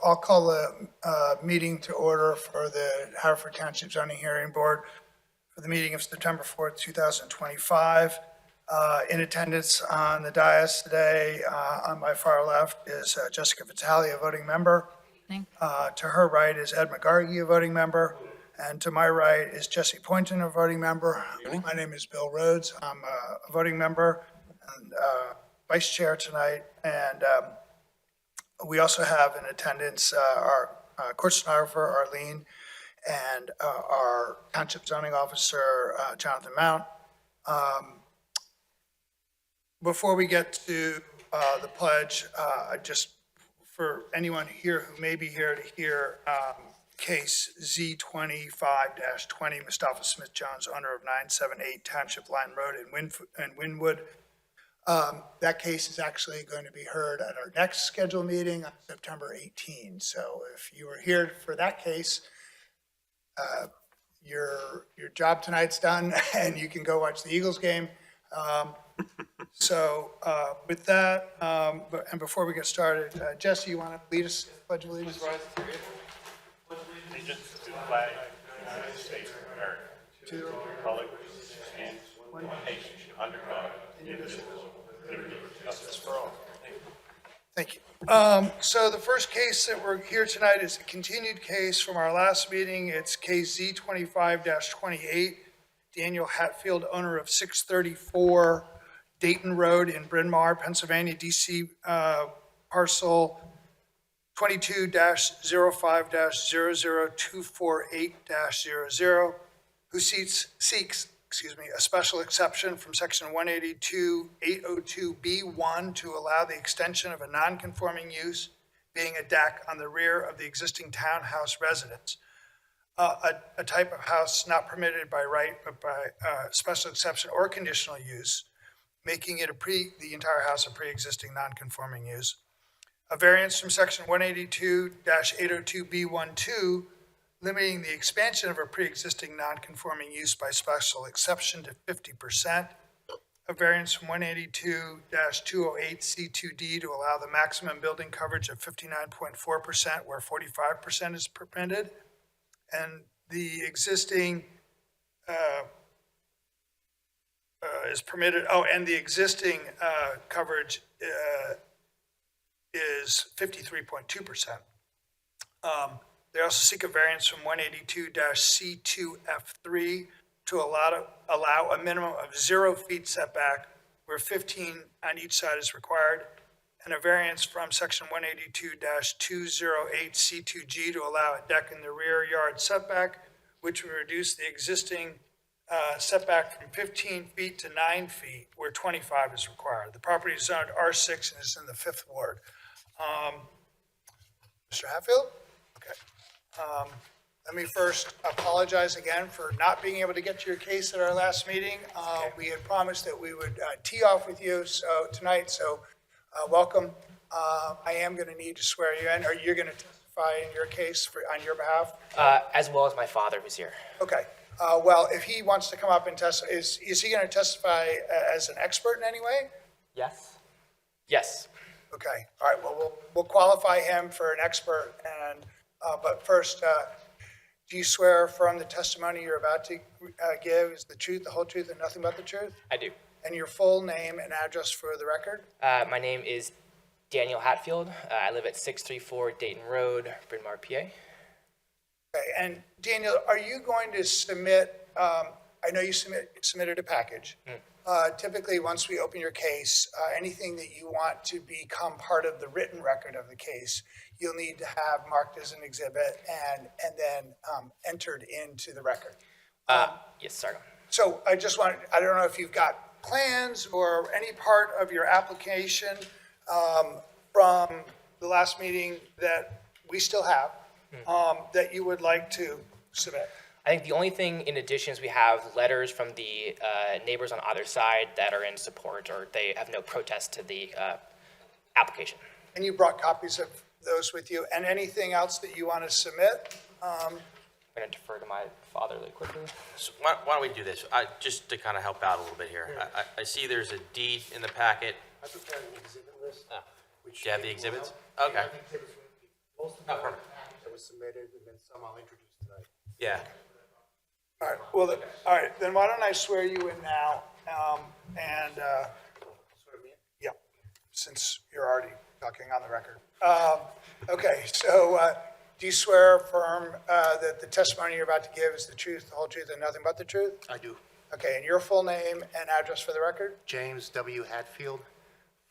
I'll call the meeting to order for the Haverford Township Zoning Hearing Board for the meeting of September 4th, 2025. In attendance on the dais today, on my far left, is Jessica Vitale, a voting member. To her right is Ed McGargy, a voting member. And to my right is Jesse Poynton, a voting member. My name is Bill Rhodes. I'm a voting member and vice chair tonight. And we also have in attendance our court stenographer, Arlene, and our township zoning officer, Jonathan Mount. Before we get to the pledge, just for anyone here who may be here to hear case Z25-20, Mustafa Smith Jones, owner of 978 Township Line Road in Wynwood. That case is actually going to be heard at our next scheduled meeting on September 18. So if you were here for that case, your job tonight's done and you can go watch the Eagles game. With that, and before we get started, Jesse, you want to lead us Pledge of Allegiance? Allegiance to the flag of the United States of America, to the republic and one nation under God, indivisible, with liberty and justice for all. Thank you. So the first case that we're here tonight is a continued case from our last meeting. It's case Z25-28. Daniel Hatfield, owner of 634 Dayton Road in Bryn Mawr, Pennsylvania, DC parcel 22-05-00248-00, who seeks a special exception from section 182-802B1 to allow the extension of a non-conforming use, being a deck on the rear of the existing townhouse residence. A type of house not permitted by right, but by special exception or conditional use, making it the entire house a pre-existing non-conforming use. A variance from section 182-802B12, limiting the expansion of a pre-existing non-conforming use by special exception to 50%. A variance from 182-208C2D to allow the maximum building coverage of 59.4% where 45% is permitted. And the existing is permitted. And the existing coverage is 53.2%. They also seek a variance from 182-C2F3 to allow a minimum of 0 feet setback where 15 on each side is required, and a variance from section 182-208C2G to allow a deck in the rear yard setback, which would reduce the existing setback from 15 feet to 9 feet, where 25 is required. The property is zoned R6 and is in the 5th Ward. Mr. Hatfield? Okay. Let me first apologize again for not being able to get to your case at our last meeting. We had promised that we would tee off with you tonight, so welcome. I am going to need to swear you in. Are you going to testify in your case on your behalf? As well as my father, who's here. Okay. Well, if he wants to come up and testify, is he going to testify as an expert in any way? Yes. Yes. Okay. All right. Well, we'll qualify him for an expert. But first, do you swear affirm the testimony you're about to give is the truth, the whole truth, and nothing but the truth? I do. And your full name and address for the record? My name is Daniel Hatfield. I live at 634 Dayton Road, Bryn Mawr, PA. Okay. And Daniel, are you going to submit, I know you submitted a package. Typically, once we open your case, anything that you want to become part of the written record of the case, you'll need to have marked as an exhibit and then entered into the record. Yes, sorry. So I don't know if you've got plans or any part of your application from the last meeting that we still have that you would like to submit. I think the only thing in addition is we have letters from the neighbors on either side that are in support, or they have no protest to the application. And you brought copies of those with you, and anything else that you want to submit? I'm going to defer to my father really quickly. So why don't we do this? Just to kind of help out a little bit here. I see there's a deed in the packet. I prepared an exhibit list. Do you have the exhibits? Okay. Most of Oh, the perfect. that was submitted, and then some I'll introduce tonight. Yeah. All right, well, all right, then why don't I swear you in now? And, Swear me in. yeah, since you're already talking on the record. Okay, so do you swear or affirm that the testimony you're about to give is the truth, the whole truth, and nothing but the truth? I do. Okay, and your full name and address for the record? James W. Hatfield,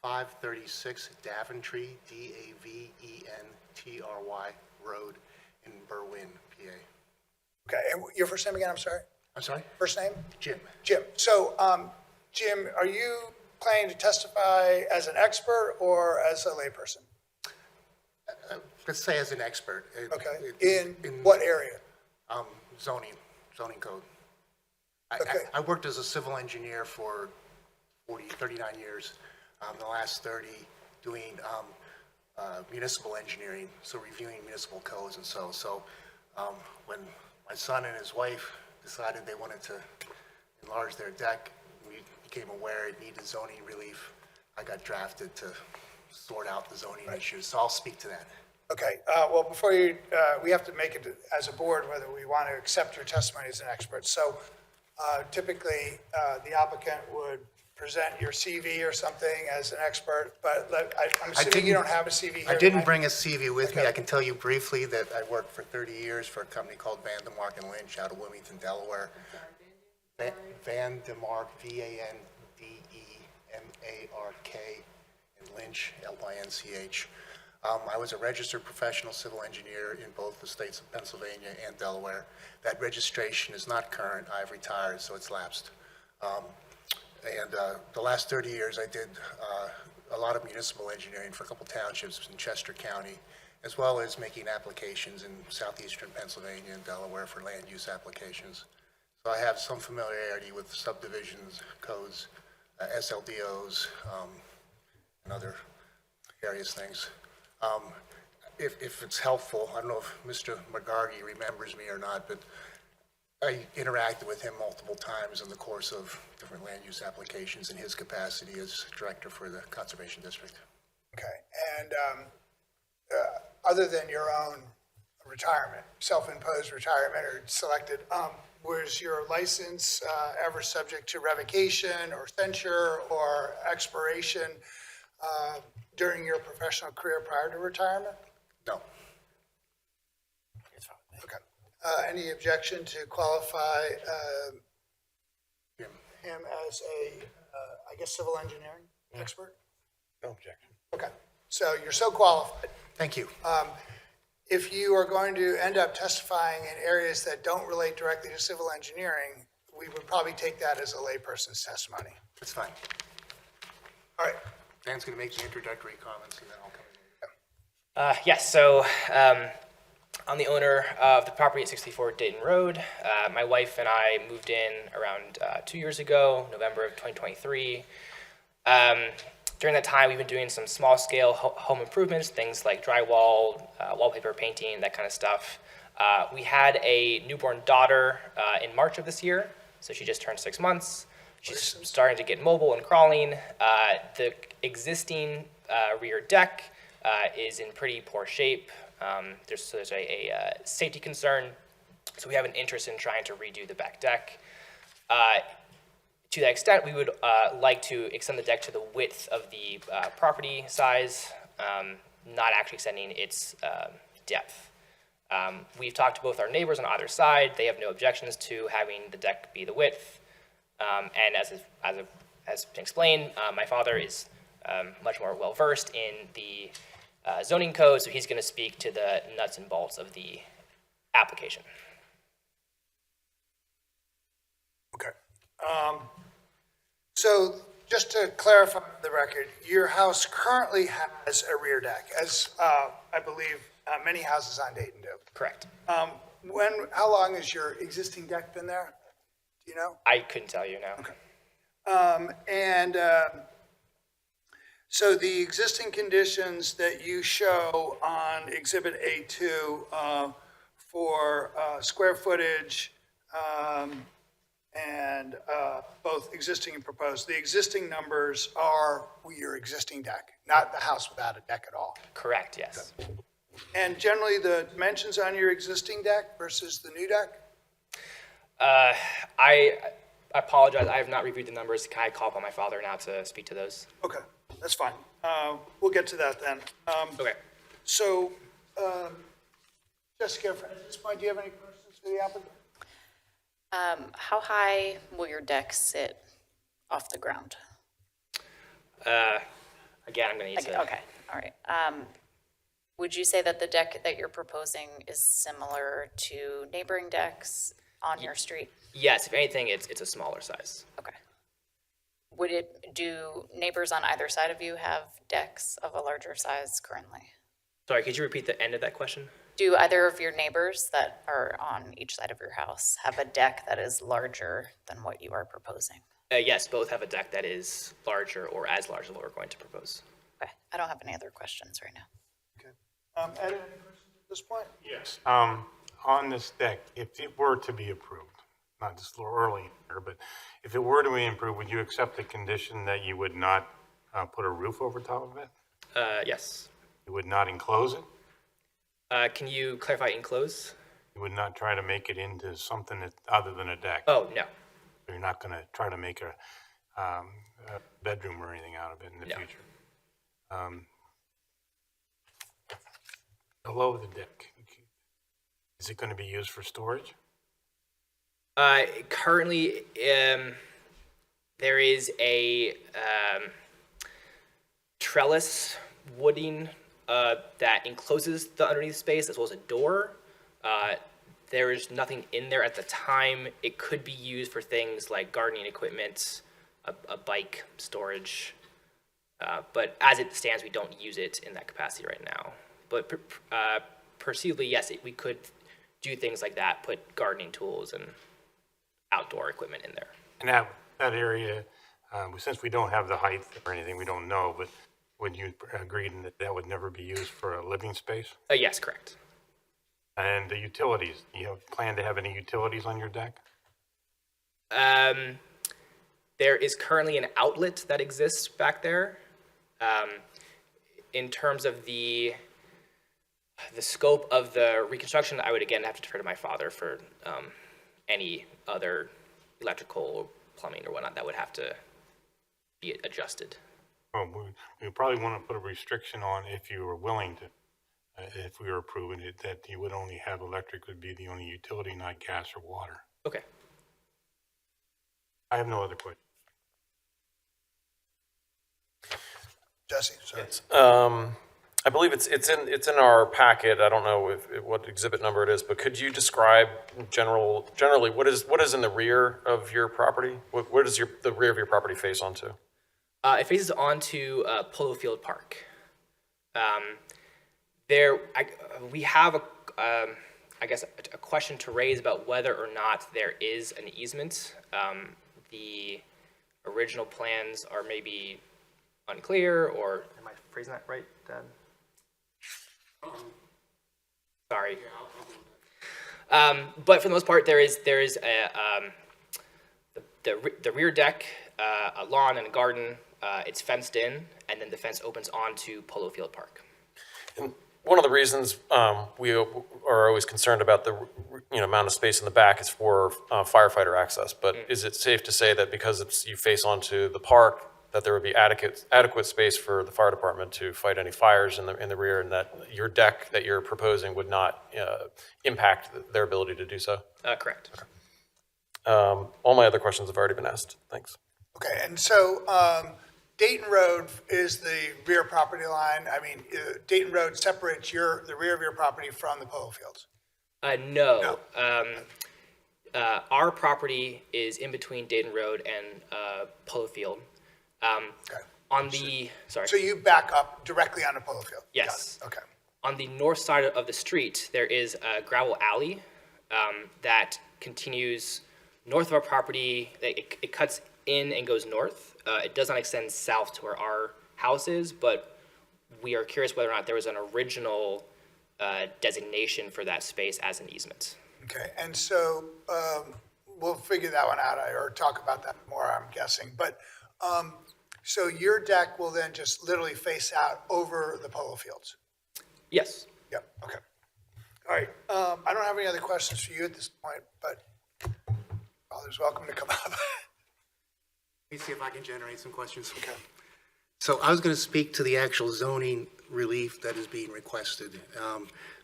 536 Daventry, Daventry Road in Berwyn, PA. Okay, and your first name again, I'm sorry? I'm sorry? First name? Jim. Jim. So, Jim, are you planning to testify as an expert or as a layperson? Let's say as an expert. Okay, in what area? Zoning code. Okay. I worked as a civil engineer for 39 years. The last 30 doing municipal engineering, so reviewing municipal codes and so. When my son and his wife decided they wanted to enlarge their deck, we became aware it needed zoning relief. I got drafted to sort out the zoning issues, so I'll speak to that. Okay, well, before you, we have to make it as a board whether we want to accept your testimony as an expert. So typically, the applicant would present your CV or something as an expert, but I'm assuming you don't have a CV here I didn't tonight? bring a CV with me. Okay. I can tell you briefly that I worked for 30 years for a company called Van de Mark and Lynch out of Wilmington, Delaware. Van de Mark, Vandemark, and Lynch, Lynch. I was a registered professional civil engineer in both the states of Pennsylvania and Delaware. That registration is not current. I've retired, so it's lapsed. The last 30 years, I did a lot of municipal engineering for a couple townships in Chester County, as well as making applications in southeastern Pennsylvania and Delaware for land use applications. So I have some familiarity with subdivisions, codes, SLDOs, and other various things. If it's helpful, I don't know if Mr. McGarty remembers me or not, but I interacted with him multiple times in the course of different land use applications in his capacity as director for the Conservation District. Okay, and other than your own retirement, self-imposed retirement or selected, was your license ever subject to revocation or censure or expiration during your professional career prior to retirement? No. Okay. Any objection to qualify Jim. him as a, I guess, civil engineering expert? No objection. Okay, so you're so qualified. Thank you. If you are going to end up testifying in areas that don't relate directly to civil engineering, we would probably take that as a layperson's testimony. That's fine. All right, Dan's going to make the introductory comments, and then I'll come in. Yes, so I'm the owner of the property at 64 Dayton Road. My wife and I moved in around 2 years ago, November of 2023. During that time, we've been doing some small-scale home improvements, things like drywall, wallpaper painting, that kind of stuff. We had a newborn daughter in March of this year, so she just turned 6 months. She's starting to get mobile and crawling. The existing rear deck is in pretty poor shape. There's a safety concern, so we have an interest in trying to redo the back deck. To that extent, we would like to extend the deck to the width of the property size, not actually extending its depth. We've talked to both our neighbors on either side. They have no objections to having the deck be the width. And as been explained, my father is much more well-versed in the zoning code, so he's going to speak to the nuts and bolts of the application. okay. So just to clarify the record, your house currently has a rear deck, as I believe many houses on Dayton do. Correct. How long has your existing deck been there? Do you know? I couldn't tell you now. So the existing conditions that you show on Exhibit A2 for square footage and both existing and proposed, the existing numbers are your existing deck, not the house without a deck at all. Correct, yes. And generally, the dimensions on your existing deck versus the new deck? I apologize, I have not reviewed the numbers. Can I call upon my father now to speak to those? Okay, that's fine. We'll get to that then. Okay. So, Jessica, at this point, do you have any questions for the applicant? How high will your deck sit off the ground? Again, I'm going to need to. Okay, all right. Would you say that the deck that you're proposing is similar to neighboring decks on your street? Yes, if anything, it's a smaller size. Okay. Do neighbors on either side of you have decks of a larger size currently? Sorry, could you repeat the end of that question? Do either of your neighbors that are on each side of your house have a deck that is larger than what you are proposing? Yes, both have a deck that is larger or as large as what we're going to propose. Okay, I don't have any other questions right now. Okay. Ed, any questions at this point? Yes. On this deck, if it were to be approved, not just a little early here, but if it were to be approved, would you accept the condition that you would not put a roof over top of it? Yes. You would not enclose it? Can you clarify enclose? You would not try to make it into something that, other than a deck? Oh, no. You're not going to try to make a bedroom or anything out of it in the No. future? Below the deck, is it going to be used for storage? Currently, there is a trellis wooding that encloses the underneath space as well as a door. There is nothing in there at the time. It could be used for things like gardening equipment, a bike storage. But as it stands, we don't use it in that capacity right now. But perceivably, yes, we could do things like that, put gardening tools and outdoor equipment in there. And that area, since we don't have the height or anything, we don't know, but would you agree that that would never be used for a living space? Yes, correct. And the utilities, do you plan to have any utilities on your deck? There is currently an outlet that exists back there. In terms of the scope of the reconstruction, I would again have to defer to my father for any other electrical, plumbing, or whatnot that would have to be adjusted. Well, we probably want to put a restriction on, if you were willing to, if we were approving it, that you would only have electric would be the only utility, not gas or water. Okay. I have no other questions. Jesse, sorry. I believe it's in our packet. I don't know what exhibit number it is, but could you describe generally what is in the rear of your property? Where does the rear of your property face onto? It faces onto Polo Field Park. We have a question to raise about whether or not there is an easement. The original plans are maybe unclear, or am I phrasing that right, Dad? Sorry. But for the most part, there is the rear deck, a lawn and a garden. It's fenced in, and then the fence opens onto Polo Field Park. And one of the reasons we are always concerned about the amount of space in the back is for firefighter access. But is it safe to say that because you face onto the park, that there would be adequate space for the fire department to fight any fires in the rear, and that your deck that you're proposing would not impact their ability to do so? Correct. Okay. All my other questions have already been asked. Thanks. Okay, and so Dayton Road is the rear property line. I mean, Dayton Road separates the rear of your property from the polo fields. No. Our property is in between Dayton Road and Polo Field. Okay. Sorry. So you back up directly onto polo field? Yes. Got it. Okay. On the north side of the street, there is a gravel alley that continues north of our property. It cuts in and goes north. It does not extend south to where our house is, but we are curious whether or not there was an original designation for that space as an easement. Okay, and so we'll figure that one out, or talk about that more, I'm guessing. But so your deck will then just literally face out over the polo fields? Yes. Yep, okay. All right, I don't have any other questions for you at this point, but others welcome to come up. Let me see if I can generate some questions. Okay. So I was going to speak to the actual zoning relief that is being requested.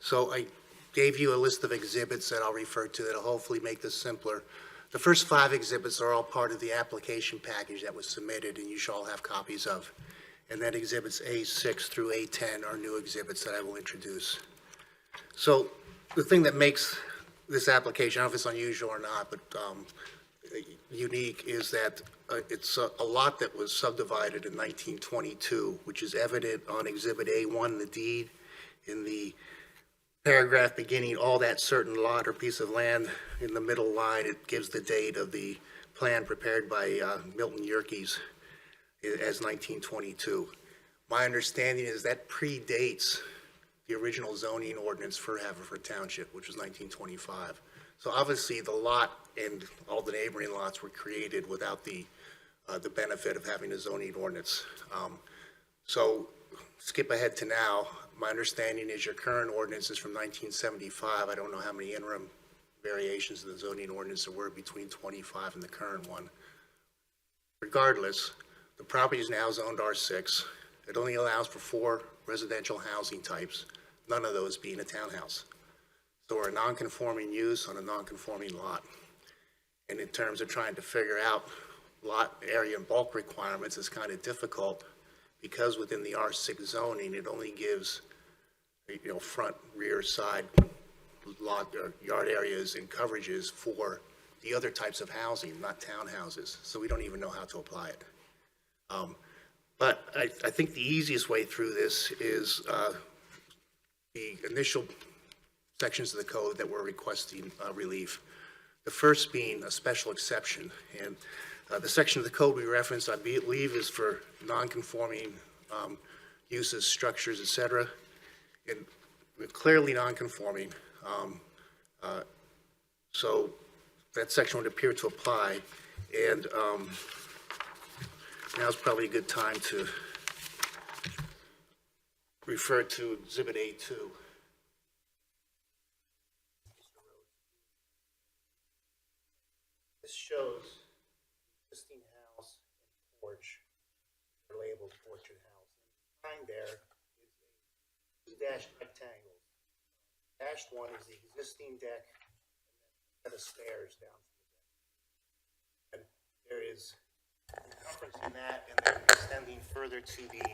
So I gave you a list of exhibits that I'll refer to that'll hopefully make this simpler. The first 5 exhibits are all part of the application package that was submitted, and you should all have copies of. And then exhibits A6 through A10 are new exhibits that I will introduce. So the thing that makes this application, I don't know if it's unusual or not, but unique, is that it's a lot that was subdivided in 1922, which is evident on Exhibit A1, the deed, in the paragraph beginning, all that certain lot or piece of land. In the middle line, it gives the date of the plan prepared by Milton Yerkes as 1922. My understanding is that predates the original zoning ordinance for Haverford Township, which was 1925. So obviously, the lot and all the neighboring lots were created without the benefit of having a zoning ordinance. So skip ahead to now. My understanding is your current ordinance is from 1975. I don't know how many interim variations of the zoning ordinance there were between 25 and the current one. Regardless, the property is now zoned R6. It only allows for 4 residential housing types, none of those being a townhouse. So we're a non-conforming use on a non-conforming lot. And in terms of trying to figure out lot area and bulk requirements, is kind of difficult because within the R6 zoning, it only gives, front, rear, side, lot, or yard areas and coverages for the other types of housing, not townhouses. So we don't even know how to apply it. But I think the easiest way through this is the initial sections of the code that we're requesting relief. The first being a special exception. And the section of the code we referenced, I believe, is for non-conforming uses, structures, et cetera. And clearly non-conforming. So that section would appear to apply. And now's probably a good time to refer to Exhibit A2. This shows existing house and porch. They're labeled porch and house. Behind there is a 2 dashed rectangle. Dashed one is the existing deck and a set of stairs down to the deck. And there is circumference in that, and then extending further to the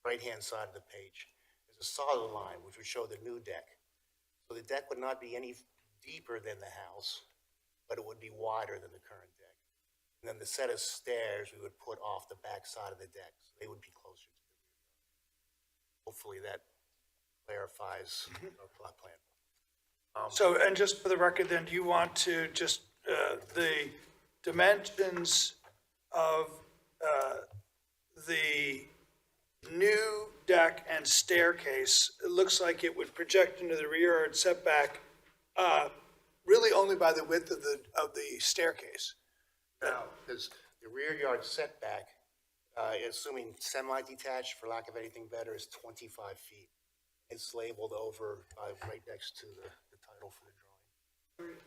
right-hand side of the page. There's a solid line which would show the new deck. So the deck would not be any deeper than the house, but it would be wider than the current deck. And then the set of stairs we would put off the back side of the deck, so they would be closer to the rear yard. Hopefully that clarifies our plot plan. So, and just for the record then, do you want to just, the dimensions of the new deck and staircase, it looks like it would project into the rear yard setback really only by the width of the staircase. No, because the rear yard setback, assuming semi-detached, for lack of anything better, is 25 feet. It's labeled over right next to the title for the drawing.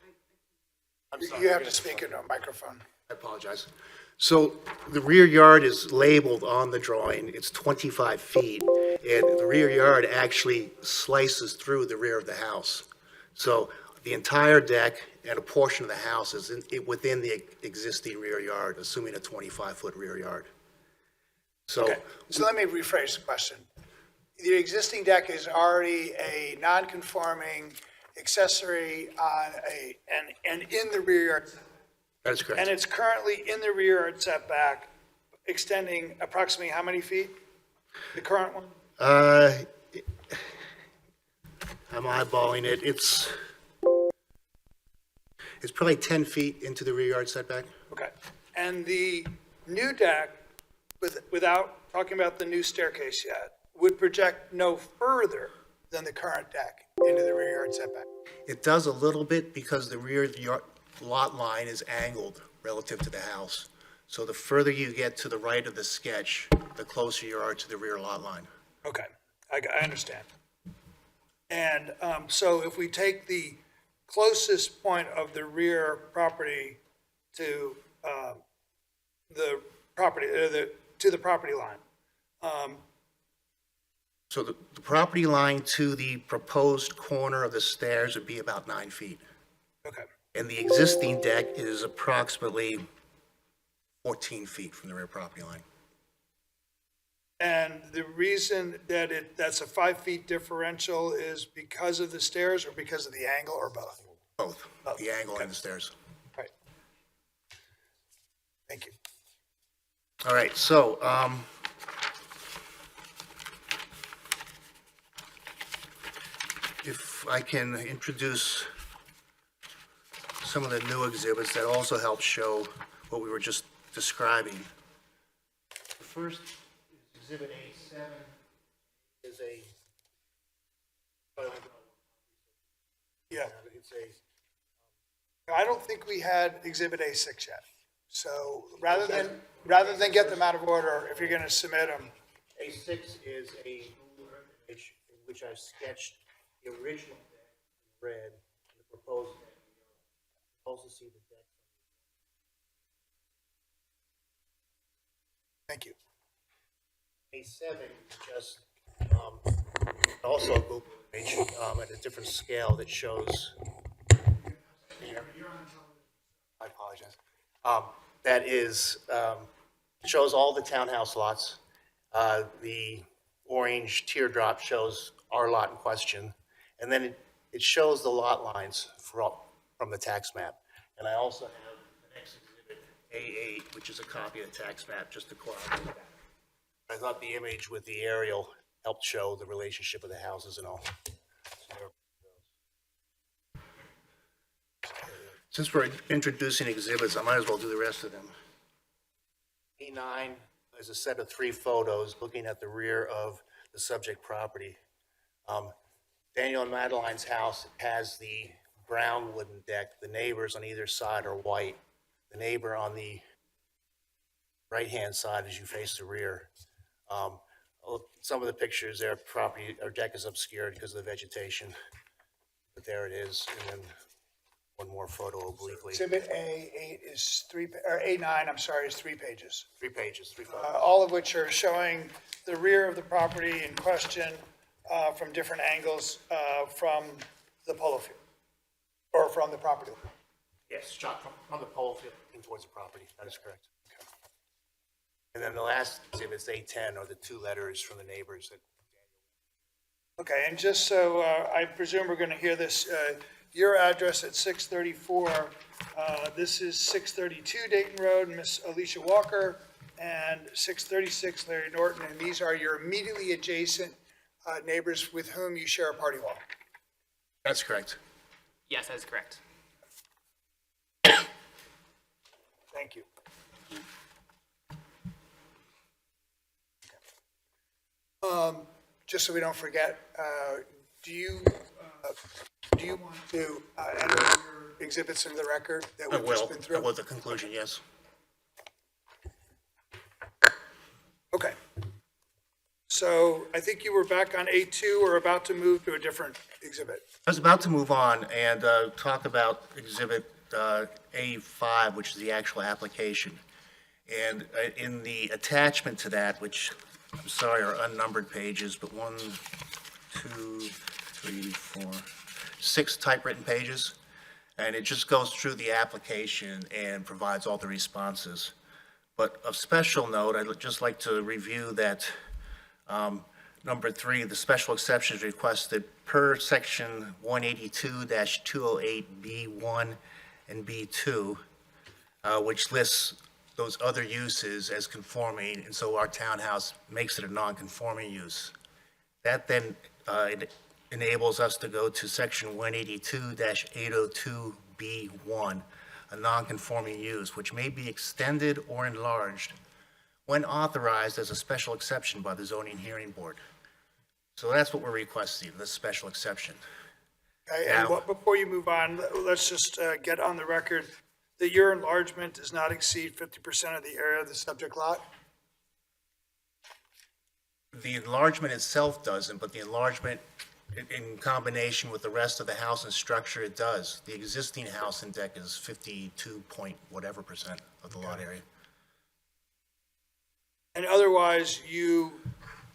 I'm sorry, You have to speak into a microphone. I apologize. So the rear yard is labeled on the drawing. It's 25 feet, and the rear yard actually slices through the rear of the house. So the entire deck and a portion of the house is within the existing rear yard, assuming a 25-foot rear yard. So, Okay, so let me rephrase the question. The existing deck is already a non-conforming accessory on and in the rear yard. that is correct. And it's currently in the rear yard setback, extending approximately how many feet? The current one? I'm eyeballing it. It's probably 10 feet into the rear yard setback. Okay. And the new deck, without talking about the new staircase yet, would project no further than the current deck into the rear yard setback. It does a little bit because the rear yard lot line is angled relative to the house. So the further you get to the right of the sketch, the closer you are to the rear lot line. Okay, I understand. And so if we take the closest point of the rear property to the property, to the property line, So the property line to the proposed corner of the stairs would be about 9 feet. okay. And the existing deck is approximately 14 feet from the rear property line. And the reason that that's a 5 feet differential is because of the stairs or because of the angle or both? Both, the angle and the stairs. Right. Thank you. All right, so, if I can introduce some of the new exhibits that also help show what we were just describing. The first is Exhibit A7, is a, Yeah. it's a, I don't think we had Exhibit A6 yet. So rather than get them out of order, if you're going to submit them, A6 is a Google Earth image in which I've sketched the original deck in red and the proposed deck in yellow. Also see the deck. thank you. A7 is just also a Google image at a different scale that shows. I apologize. That is, shows all the townhouse lots. The orange teardrop shows our lot in question. And then it shows the lot lines from the tax map. And I also have the next exhibit, A8, which is a copy of the tax map, just to corroborate that. I thought the image with the aerial helped show the relationship of the houses and all. Since we're introducing exhibits, I might as well do the rest of them. A9 is a set of 3 photos looking at the rear of the subject property. Daniel and Madeline's house has the brown wooden deck. The neighbors on either side are white. The neighbor on the right-hand side as you face the rear. Some of the pictures, their property, or deck is obscured because of the vegetation. But there it is, and then one more photo obliquely. Exhibit A8 is or A9, I'm sorry, is 3 pages. 3 pages, 3 photos. All of which are showing the rear of the property in question from different angles from the polo field, or from the property line. Yes, shot from the pole field in towards the property. That is correct. And then the last exhibit is A10, are the 2 letters from the neighbors that. Okay, and just so I presume we're going to hear this, your address at 634, this is 632 Dayton Road, Miss Alicia Walker, and 636 Larry Norton, and these are your immediately adjacent neighbors with whom you share a party wall. That's correct. Yes, that is correct. Thank you. Just so we don't forget, do you want to enter your exhibits into the record that I we've just will, been through? with the conclusion, yes. Okay. So I think you were back on A2 or about to move to a different exhibit. I was about to move on and talk about exhibit A5, which is the actual application. And in the attachment to that, which, I'm sorry, are unnumbered pages, but 1, 2, 3, 4, 6 typewritten pages. And it just goes through the application and provides all the responses. But of special note, I'd just like to review that number 3, the special exceptions requested per section 182-208B1 and B2, which lists those other uses as conforming, and so our townhouse makes it a non-conforming use. That then enables us to go to section 182-802B1, a non-conforming use, which may be extended or enlarged when authorized as a special exception by the zoning hearing board. So that's what we're requesting, this special exception. Okay, and Now- before you move on, let's just get on the record that your enlargement does not exceed 50% of the area of the subject lot? The enlargement itself doesn't, but the enlargement in combination with the rest of the house and structure, it does. The existing house and deck is 52 point whatever % of the lot area. And otherwise, you're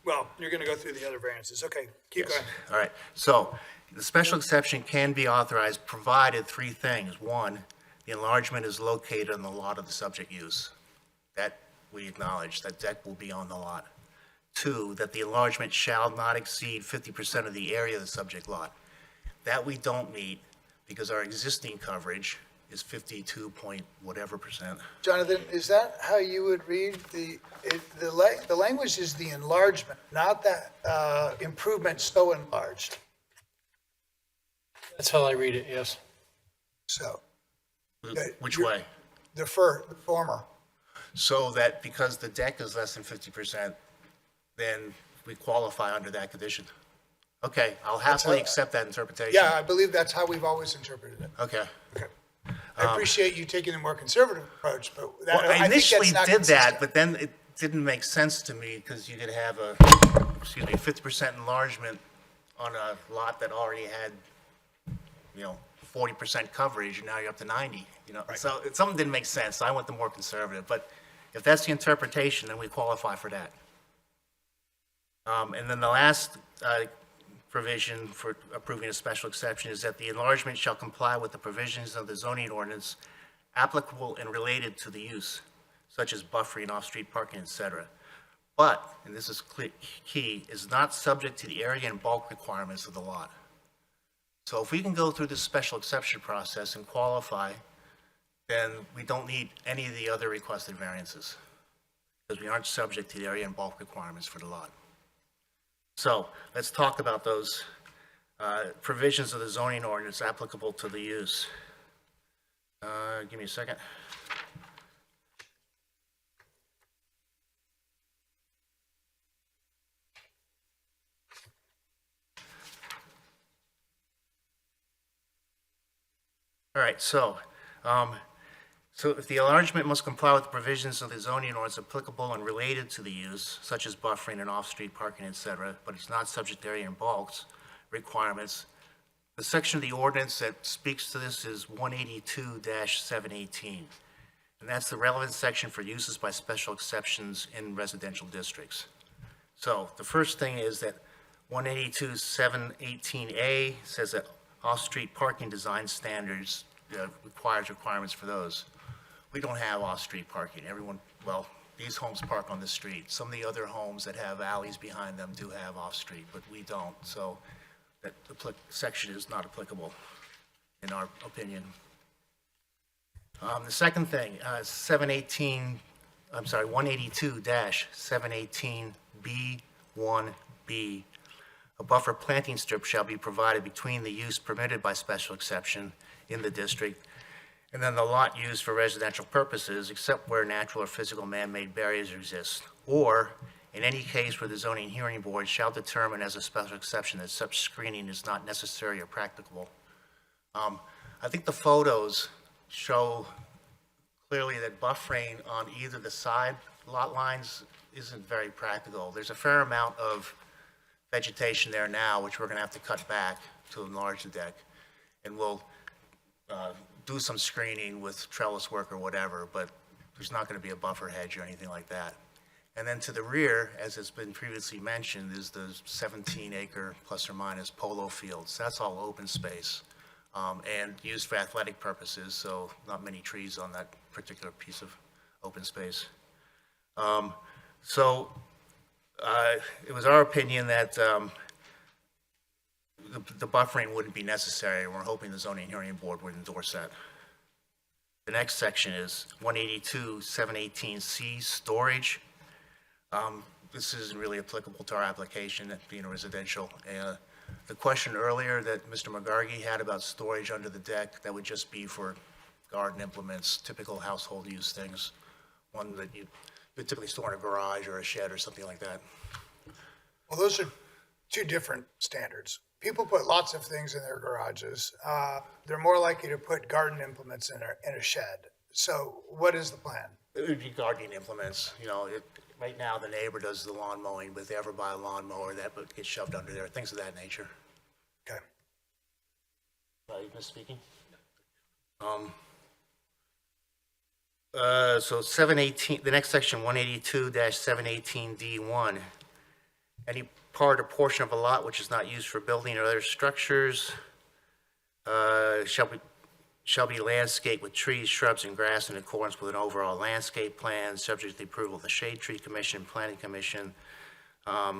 going to go through the other variances. Okay, keep Yes. going. All right, so the special exception can be authorized provided three things. One, the enlargement is located on the lot of the subject use. That we acknowledge, that deck will be on the lot. Two, that the enlargement shall not exceed 50% of the area of the subject lot. That we don't meet because our existing coverage is 52 point whatever %. Jonathan, is that how you would read the language is the enlargement, not that improvement so enlarged. That's how I read it, yes. So Which way? the former. So that because the deck is less than 50%, then we qualify under that condition. Okay, I'll happily accept that interpretation. Yeah, I believe that's how we've always interpreted it. Okay. Okay. I appreciate you taking a more conservative approach, but that, Well, I I think initially that's not did that, consistent. but then it didn't make sense to me because you could have a 50% enlargement on a lot that already had, 40% coverage, and now you're up to 90, So something didn't make sense, so I went the more conservative. But if that's the interpretation, then we qualify for that. And then the last provision for approving a special exception is that the enlargement shall comply with the provisions of the zoning ordinance applicable and related to the use, such as buffering, off-street parking, etc. But, and this is key, is not subject to the area and bulk requirements of the lot. So if we can go through this special exception process and qualify, then we don't need any of the other requested variances, because we aren't subject to the area and bulk requirements for the lot. So let's talk about those provisions of the zoning ordinance applicable to the use. Give me a second. All right, so if the enlargement must comply with the provisions of the zoning ordinance applicable and related to the use, such as buffering and off-street parking, et cetera, but it's not subject to area and bulks requirements, the section of the ordinance that speaks to this is 182-718. And that's the relevant section for uses by special exceptions in residential districts. So the first thing is that 182-718A says that off-street parking design standards requirements for those. We don't have off-street parking. These homes park on the street. Some of the other homes that have alleys behind them do have off-street, but we don't. So that section is not applicable, in our opinion. The second thing, 182-718B1B, a buffer planting strip shall be provided between the use permitted by special exception in the district and then the lot used for residential purposes, except where natural or physical man-made barriers exist, or in any case where the zoning hearing board shall determine as a special exception that such screening is not necessary or practicable. I think the photos show clearly that buffering on either the side lot lines isn't very practical. There's a fair amount of vegetation there now, which we're going to have to cut back to enlarge the deck. And we'll do some screening with trellis work or whatever, but there's not going to be a buffer hedge or anything like that. And then to the rear, as has been previously mentioned, is the 17-acre plus or minus polo fields. That's all open space and used for athletic purposes, so not many trees on that particular piece of open space. It was our opinion that the buffering wouldn't be necessary, and we're hoping the zoning hearing board would endorse that. The next section is 182-718C, storage. This isn't really applicable to our application, being a residential. The question earlier that Mr. McGargy had about storage under the deck, that would just be for garden implements, typical household use things, one that you would typically store in a garage or a shed or something like that. Well, those are two different standards. People put lots of things in their garages. They're more likely to put garden implements in a shed. So what is the plan? It would be gardening implements, right now the neighbor does the lawn mowing, but if they ever buy a lawnmower, that would get shoved under there, things of that nature. Okay. You misspeaking? So 718, the next section, 182-718D1. Any part or portion of a lot which is not used for building or other structures shall be landscaped with trees, shrubs, and grass in accordance with an overall landscape plan, subject to the approval of the Shade Tree Commission, Planning Commission. A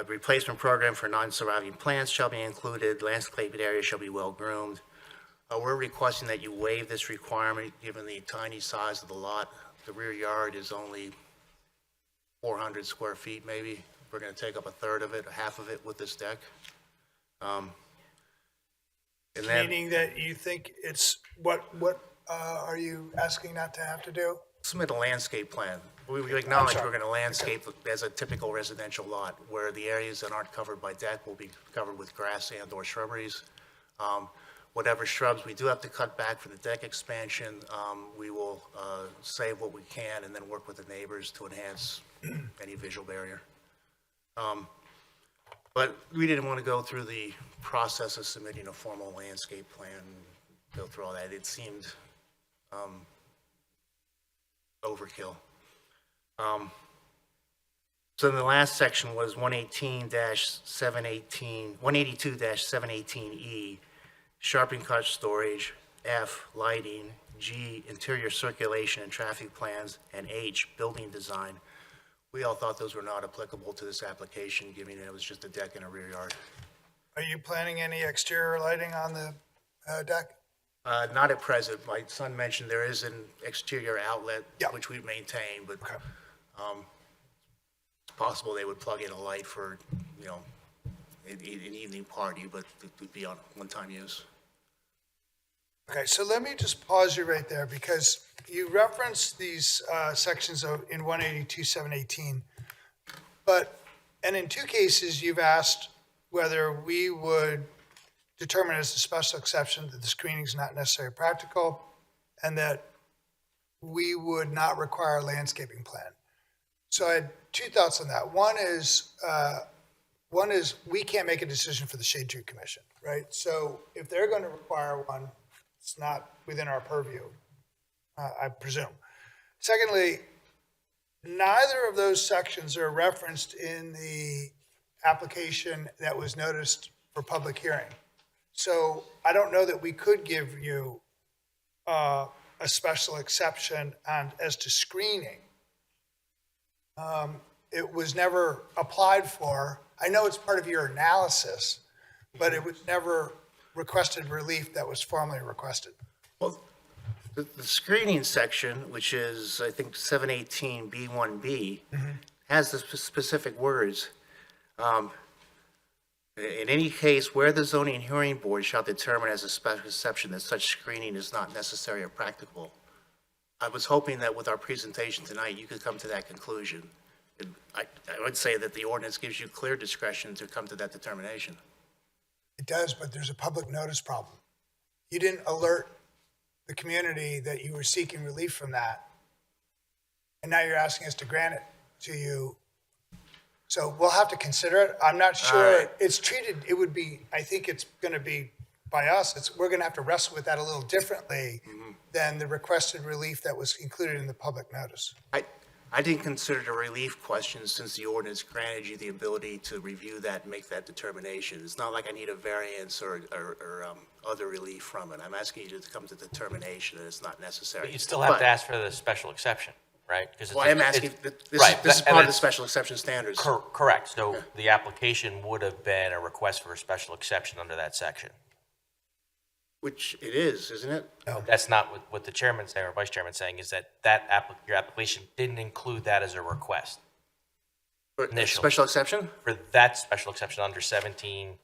replacement program for non-surviving plants shall be included. Landscaped areas shall be well-groomed. We're requesting that you waive this requirement, given the tiny size of the lot. The rear yard is only 400 square feet, maybe. We're going to take up a third of it, half of it with this deck. And then Meaning that you think it's, what are you asking not to have to do? submit a landscape plan. We acknowledge sorry. we're going to landscape as a typical residential lot, where the areas that aren't covered by deck will be covered with grass and/or shrubberies. Whatever shrubs we do have to cut back for the deck expansion, we will save what we can and then work with the neighbors to enhance any visual barrier. But we didn't want to go through the process of submitting a formal landscape plan, go through all that. It seemed overkill. So then the last section was 182-718E, sharpen cut storage, F, lighting, G, interior circulation and traffic plans, and H, building design. We all thought those were not applicable to this application, given that it was just a deck and a rear yard. Are you planning any exterior lighting on the deck? Not at present. My son mentioned there is an exterior outlet, Yeah. which we maintain, but Okay. it's possible they would plug in a light for, an evening party, but it would be on one-time use. Okay, so let me just pause you right there, because you referenced these sections in 182-718, and in two cases, you've asked whether we would determine as a special exception that the screening is not necessarily practical, and that we would not require a landscaping plan. So I had two thoughts on that. One is we can't make a decision for the Shade Tree Commission, right? So if they're going to require one, it's not within our purview, I presume. Secondly, neither of those sections are referenced in the application that was noticed for public hearing. So I don't know that we could give you a special exception as to screening. It was never applied for. I know it's part of your analysis, but it was never requested relief that was formally requested. Well, the screening section, which is, I think, 718B1B, has the specific words. In any case, where the zoning hearing board shall determine as a special exception that such screening is not necessary or practicable. I was hoping that with our presentation tonight, you could come to that conclusion. I would say that the ordinance gives you clear discretion to come to that determination. It does, but there's a public notice problem. You didn't alert the community that you were seeking relief from that, and now you're asking us to grant it to you. So we'll have to consider it. I'm not sure right. it's treated, I think it's going to be by us, we're going to have to wrestle with that a little differently than the requested relief that was included in the public notice. I didn't consider it a relief question since the ordinance granted you the ability to review that and make that determination. It's not like I need a variance or other relief from it. I'm asking you to come to determination that it's not necessary. But you still have to ask for the special exception, right? 'Cause Well, I am asking, this right, is and part of the it's- special exception standards. Correct, so the application would have been a request for a special exception under that section. Which it is, isn't it? That's not what the chairman's saying, or vice chairman's saying, is that your application didn't include that as a request. For Initial. special exception? For that special exception under 17,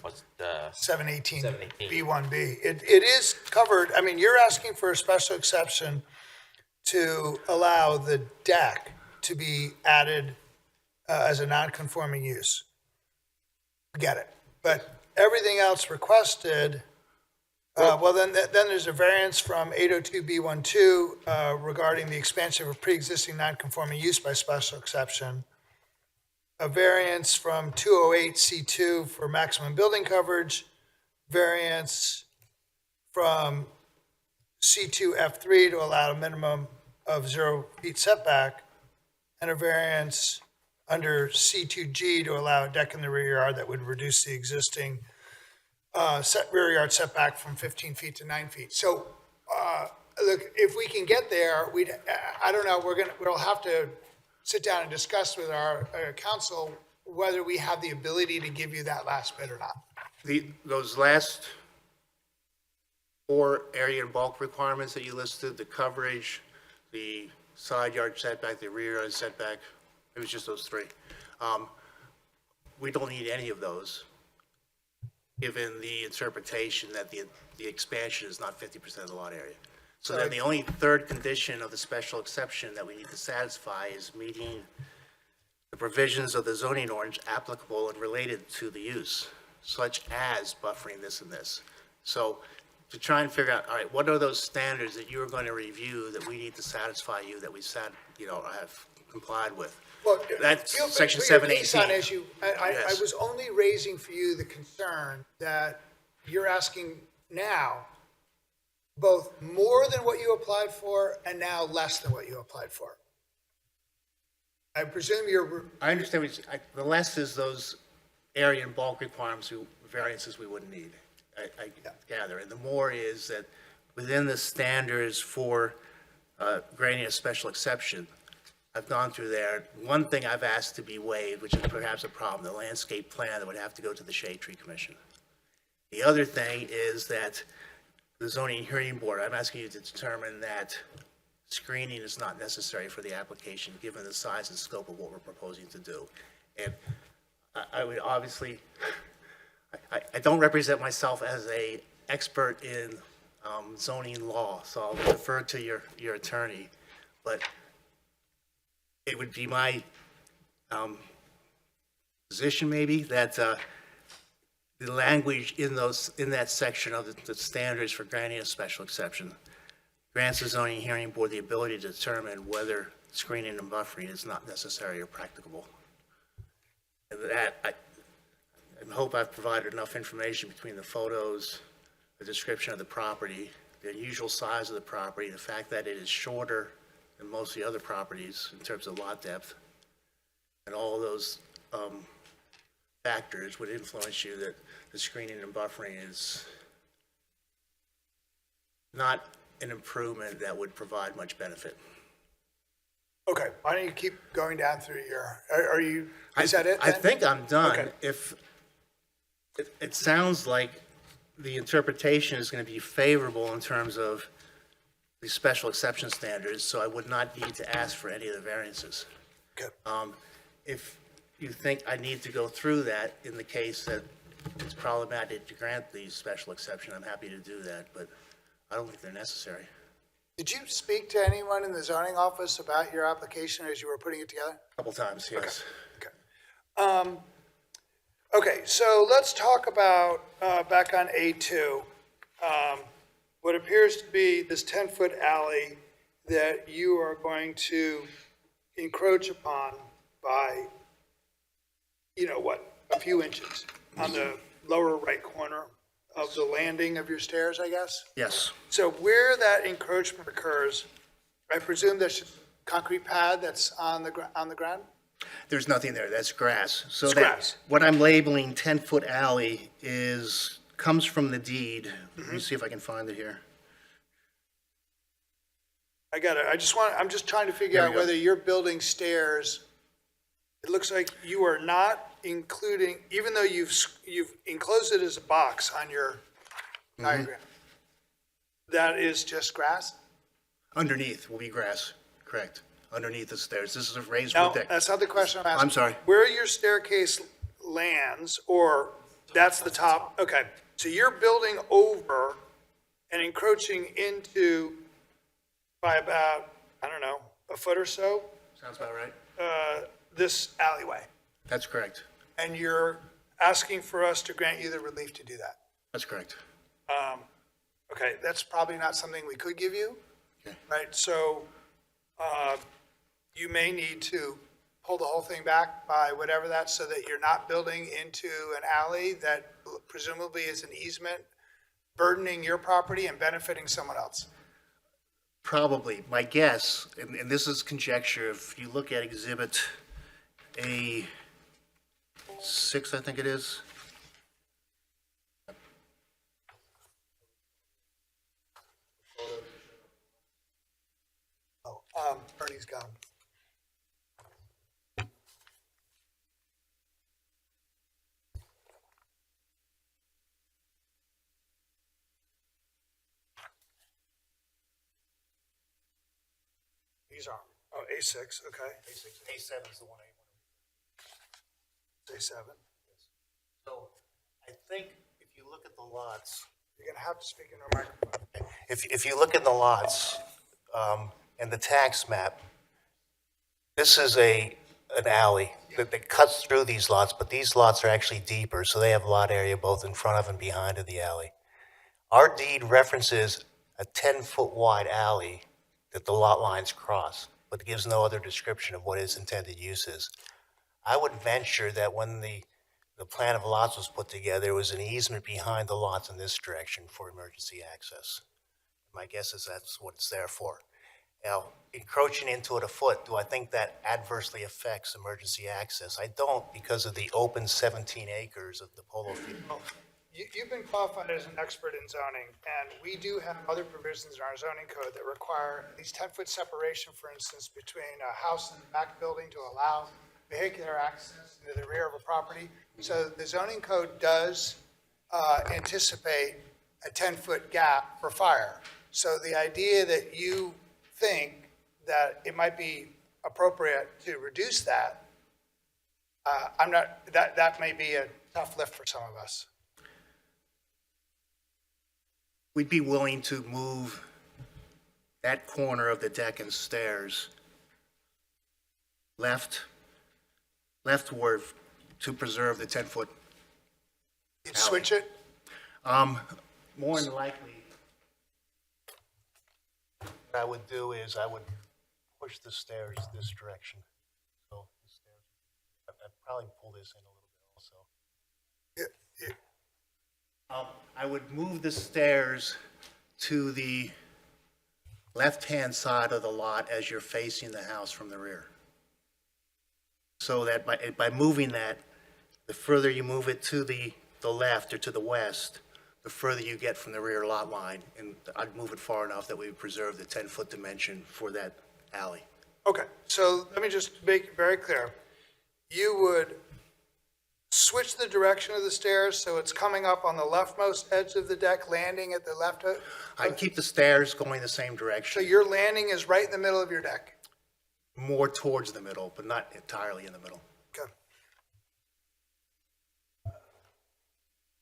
was the, 718 718. B1B. It is covered, I mean, you're asking for a special exception to allow the deck to be added as a non-conforming use. Get it. But everything else requested, then there's a variance from 802B12 regarding the expansion of a pre-existing non-conforming use by special exception. a variance from 208C2 for maximum building coverage, variance from C2F3 to allow a minimum of 0 feet setback, and a variance under C2G to allow a deck in the rear yard that would reduce the existing rear yard setback from 15 feet to 9 feet. So, look, if we can get there, I don't know, we'll have to sit down and discuss with our council whether we have the ability to give you that last bit or not. Those last 4 area and bulk requirements that you listed, the coverage, the side yard setback, the rear yard setback, it was just those 3. We don't need any of those, given the interpretation that the expansion is not 50% of the lot area. So then the only third condition of the special exception that we need to satisfy is meeting the provisions of the zoning ordinance applicable and related to the use, such as buffering this and this. So to try and figure out, all right, what are those standards that you're going to review that we need to satisfy you that we have complied with? Well, That's feel free- section put your 718. piece on issue. I Yes. was only raising for you the concern that you're asking now both more than what you applied for and now less than what you applied for. I presume you're, I understand the less is those area and bulk requirements, variances we wouldn't need, I gather. And the more is that within the standards for granting a special exception, I've gone through there. One thing I've asked to be waived, which is perhaps a problem, the landscape plan that would have to go to the Shade Tree Commission. The other thing is that the zoning hearing board, I'm asking you to determine that screening is not necessary for the application, given the size and scope of what we're proposing to do. And I would obviously, I don't represent myself as a expert in zoning law, so I'll defer to your attorney, but it would be my position maybe that the language in that section of the standards for granting a special exception grants the zoning hearing board the ability to determine whether screening and buffering is not necessary or practicable. And that, I hope I've provided enough information between the photos, the description of the property, the unusual size of the property, the fact that it is shorter than most of the other properties in terms of lot depth, and all of those factors would influence you that the screening and buffering is not an improvement that would provide much benefit. okay, why don't you keep going down through is that it I then? think I'm done. Okay. If, it sounds like the interpretation is going to be favorable in terms of the special exception standards, so I would not need to ask for any of the variances. Okay. If you think I need to go through that in the case that it's problematic to grant the special exception, I'm happy to do that, but I don't think they're necessary. Did you speak to anyone in the zoning office about your application as you were putting it together? A couple times, yes. Okay. Okay, so let's talk about, back on A2, what appears to be this 10-foot alley that you are going to encroach upon by, a few inches on the lower right corner of the landing of your stairs, I guess? Yes. So where that encroachment occurs, I presume there's a concrete pad that's on the ground? There's nothing there, that's grass. So It's that, grass. what I'm labeling 10-foot alley comes from the deed. Let Mm-hmm. me see if I can find it here. I got it. I'm just trying to figure There we out go. whether you're building stairs. It looks like you are not including, even though you've enclosed it as a box on your Mm-hmm. diagram. That is just grass? Underneath will be grass, correct. Underneath the stairs. This is a raised No, wood deck. that's not the question I'm asking. I'm sorry. Where your staircase lands, or that's the top, okay. So you're building over and encroaching into by about, I don't know, a foot or so, Sounds about right. this alleyway. That's correct. And you're asking for us to grant you the relief to do that. That's correct. Okay, that's probably not something we could give you, Okay. right? So you may need to pull the whole thing back by whatever that, so that you're not building into an alley that presumably is an easement, burdening your property and benefiting someone else? Probably. My guess, and this is conjecture, if you look at Exhibit A6, I think it is. Bernie's gone. These are, oh, A6, okay. A7 is the one I want. A7. So I think if you look at the lots, You're gonna have to speak into a microphone. if you look at the lots and the tax map, this is an alley that cuts through these lots, but these lots are actually deeper, so they have lot area both in front of and behind of the alley. Our deed references a 10-foot wide alley that the lot lines cross, but it gives no other description of what its intended use is. I would venture that when the plan of lots was put together, there was an easement behind the lots in this direction for emergency access. My guess is that's what it's there for. Now, encroaching into it a foot, do I think that adversely affects emergency access? I don't, because of the open 17 acres of the polo field. You've been qualified as an expert in zoning, and we do have other provisions in our zoning code that require at least 10-foot separation, for instance, between a house and the back building to allow vehicular access into the rear of a property. So the zoning code does anticipate a 10-foot gap for fire. So the idea that you think that it might be appropriate to reduce that, that may be a tough lift for some of us. We'd be willing to move that corner of the deck and stairs leftward to preserve the 10-foot. You'd switch it? More than likely, what I would do is I would push the stairs this direction. So the stairs, I'd probably pull this in a little bit also. Yeah. I would move the stairs to the left-hand side of the lot as you're facing the house from the rear. So that by moving that, the further you move it to the left or to the west, the further you get from the rear lot line. And I'd move it far enough that we would preserve the 10-foot dimension for that alley. Okay, so let me just make it very clear. You would switch the direction of the stairs so it's coming up on the leftmost edge of the deck, landing at the left. I'd keep the stairs going the same So direction, your landing is right in the middle of your deck. more towards the middle, but not entirely in the middle. Okay.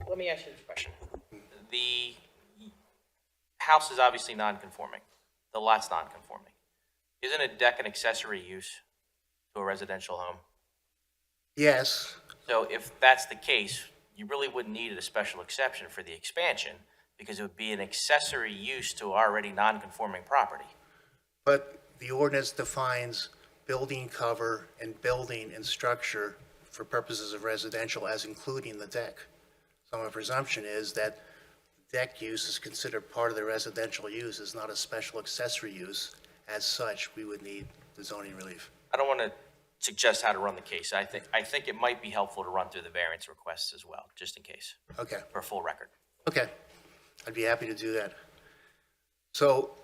Let me ask you this question. The house is obviously non-conforming. The lot's non-conforming. Isn't a deck an accessory use to a residential home? Yes, So if that's the case, you really wouldn't need a special exception for the expansion because it would be an accessory use to already non-conforming property. but the ordinance defines building cover and building and structure for purposes of residential as including the deck. So my presumption is that deck use is considered part of the residential use, is not a special accessory use. As such, we would need the zoning relief. I don't want to suggest how to run the case. I think it might be helpful to run through the variance requests as well, just in case, Okay, for a full record. okay. I'd be happy to do that. So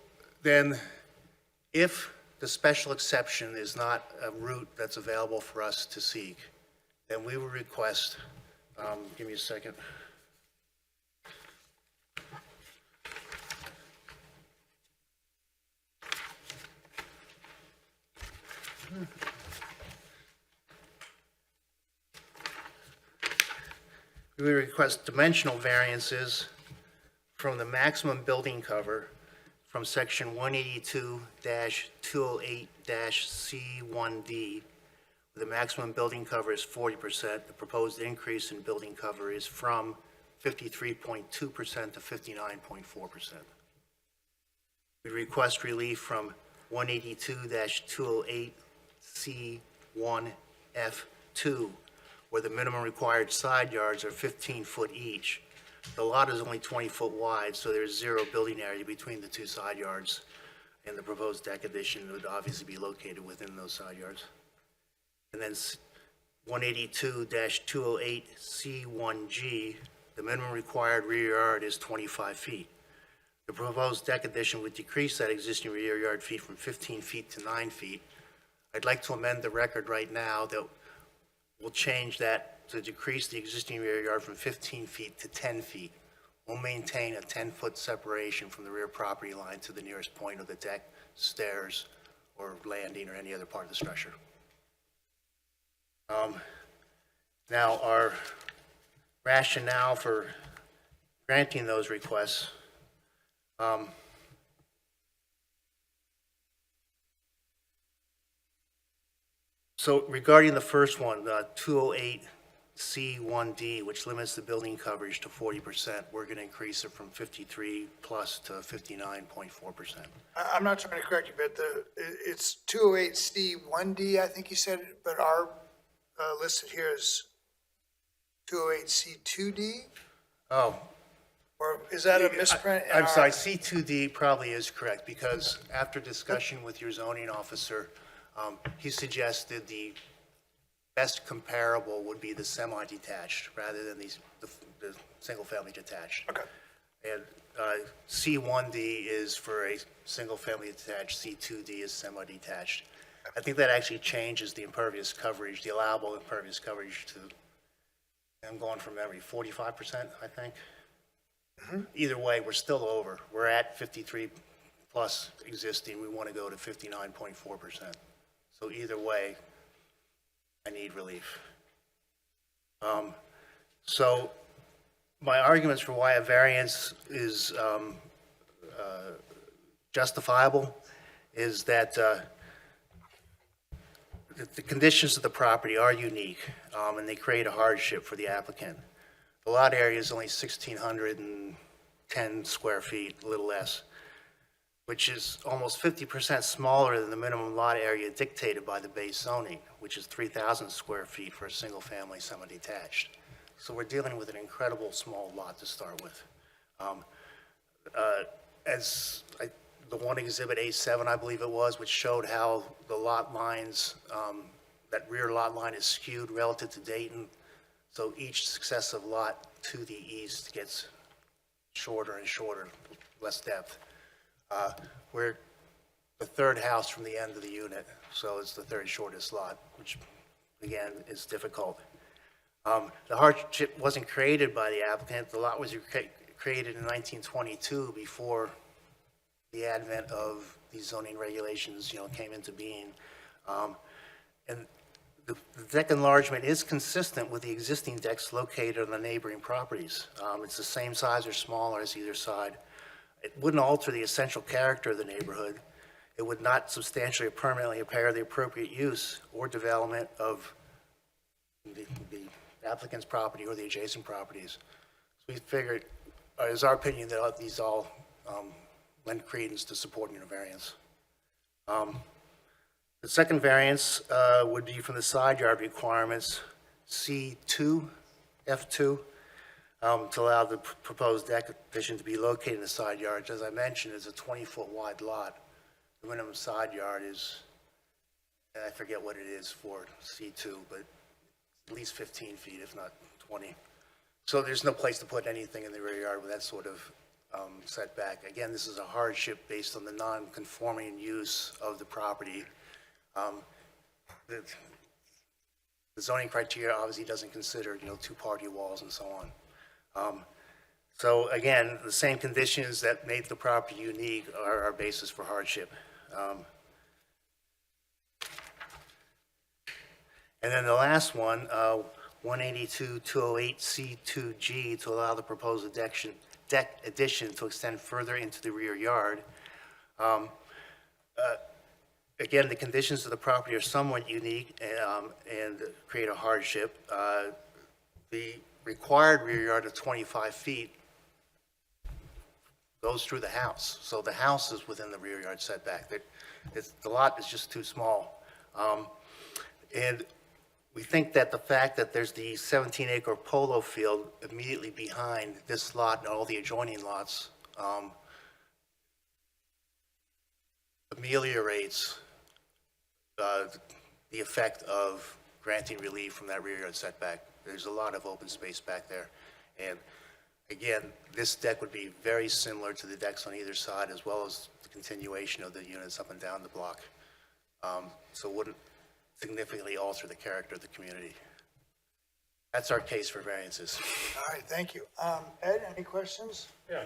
then, if the special exception is not a route that's available for us to seek, then we will request, give me a second. We request dimensional variances from the maximum building cover from section 182-208-C1D. The maximum building cover is 40%. The proposed increase in building cover is from 53.2% to 59.4%. We request relief from 182-208-C1 C1F2, where the minimum required side yards are 15 foot each. The lot is only 20 foot wide, so there's zero building area between the two side yards, and the proposed deck addition would obviously be located within those side yards. And then 182-208C1G, the minimum required rear yard is 25 feet. The proposed deck addition would decrease that existing rear yard feet from 15 feet to 9 feet. I'd like to amend the record right now that will change that to decrease the existing rear yard from 15 feet to 10 feet. We'll maintain a 10-foot separation from the rear property line to the nearest point of the deck, stairs, or landing, or any other part of the structure. Now, our rationale for granting those requests, so regarding the first one, 208C1D, which limits the building coverage to 40%, we're going to increase it from 53 plus to 59.4%. I'm not trying to correct you, but it's 208C1D, I think you said, but our listed here is 208C2D? Oh, Or is that a misprint? in I'm our- sorry, C2D probably is correct, because after discussion with your zoning officer, he suggested the best comparable would be the semi-detached rather than the single-family detached. Okay. And C1D is for a single-family detached, C2D is semi-detached. I think that actually changes the impervious coverage, the allowable impervious coverage to, I'm going from memory, 45%, I think. Either way, we're still over. We're at 53 plus existing. We want to go to 59.4%. So either way, I need relief. So my arguments for why a variance is justifiable is that the conditions of the property are unique, and they create a hardship for the applicant. The lot area is only 1,610 square feet, a little less, which is almost 50% smaller than the minimum lot area dictated by the base zoning, which is 3,000 square feet for a single-family semi-detached. So we're dealing with an incredible small lot to start with. The one exhibit A7, I believe it was, which showed how the lot lines, that rear lot line is skewed relative to Dayton. So each successive lot to the east gets shorter and shorter, less depth. We're the third house from the end of the unit, so it's the third shortest lot, which again is difficult. The hardship wasn't created by the applicant. The lot was created in 1922 before the advent of these zoning regulations, came into being. And the deck enlargement is consistent with the existing decks located on the neighboring properties. It's the same size or smaller as either side. It wouldn't alter the essential character of the neighborhood. It would not substantially or permanently impair the appropriate use or development of the applicant's property or the adjacent properties. So we figured, it's our opinion that these all lend credence to supporting a variance. The second variance would be from the side yard requirements, C2, F2, to allow the proposed deck addition to be located in the side yards. As I mentioned, it's a 20-foot wide lot. The minimum side yard is, I forget what it is for C2, but at least 15 feet, if not 20. So there's no place to put anything in the rear yard with that sort of setback. Again, this is a hardship based on the non-conforming use of the property. The zoning criteria obviously doesn't consider, two-party walls and so on. So again, the same conditions that made the property unique are our basis for hardship. And then the last one, 182-208C2G, to allow the proposed deck addition to extend further into the rear yard. Again, the conditions of the property are somewhat unique and create a hardship. The required rear yard of 25 feet goes through the house. So the house is within the rear yard setback. The lot is just too small. And we think that the fact that there's the 17-acre polo field immediately behind this lot and all the adjoining lots ameliorates the effect of granting relief from that rear yard setback. There's a lot of open space back there. And again, this deck would be very similar to the decks on either side, as well as the continuation of the units up and down the block. So it wouldn't significantly alter the character of the community. That's our case for variances. All right, thank you. Ed, any questions? Yeah.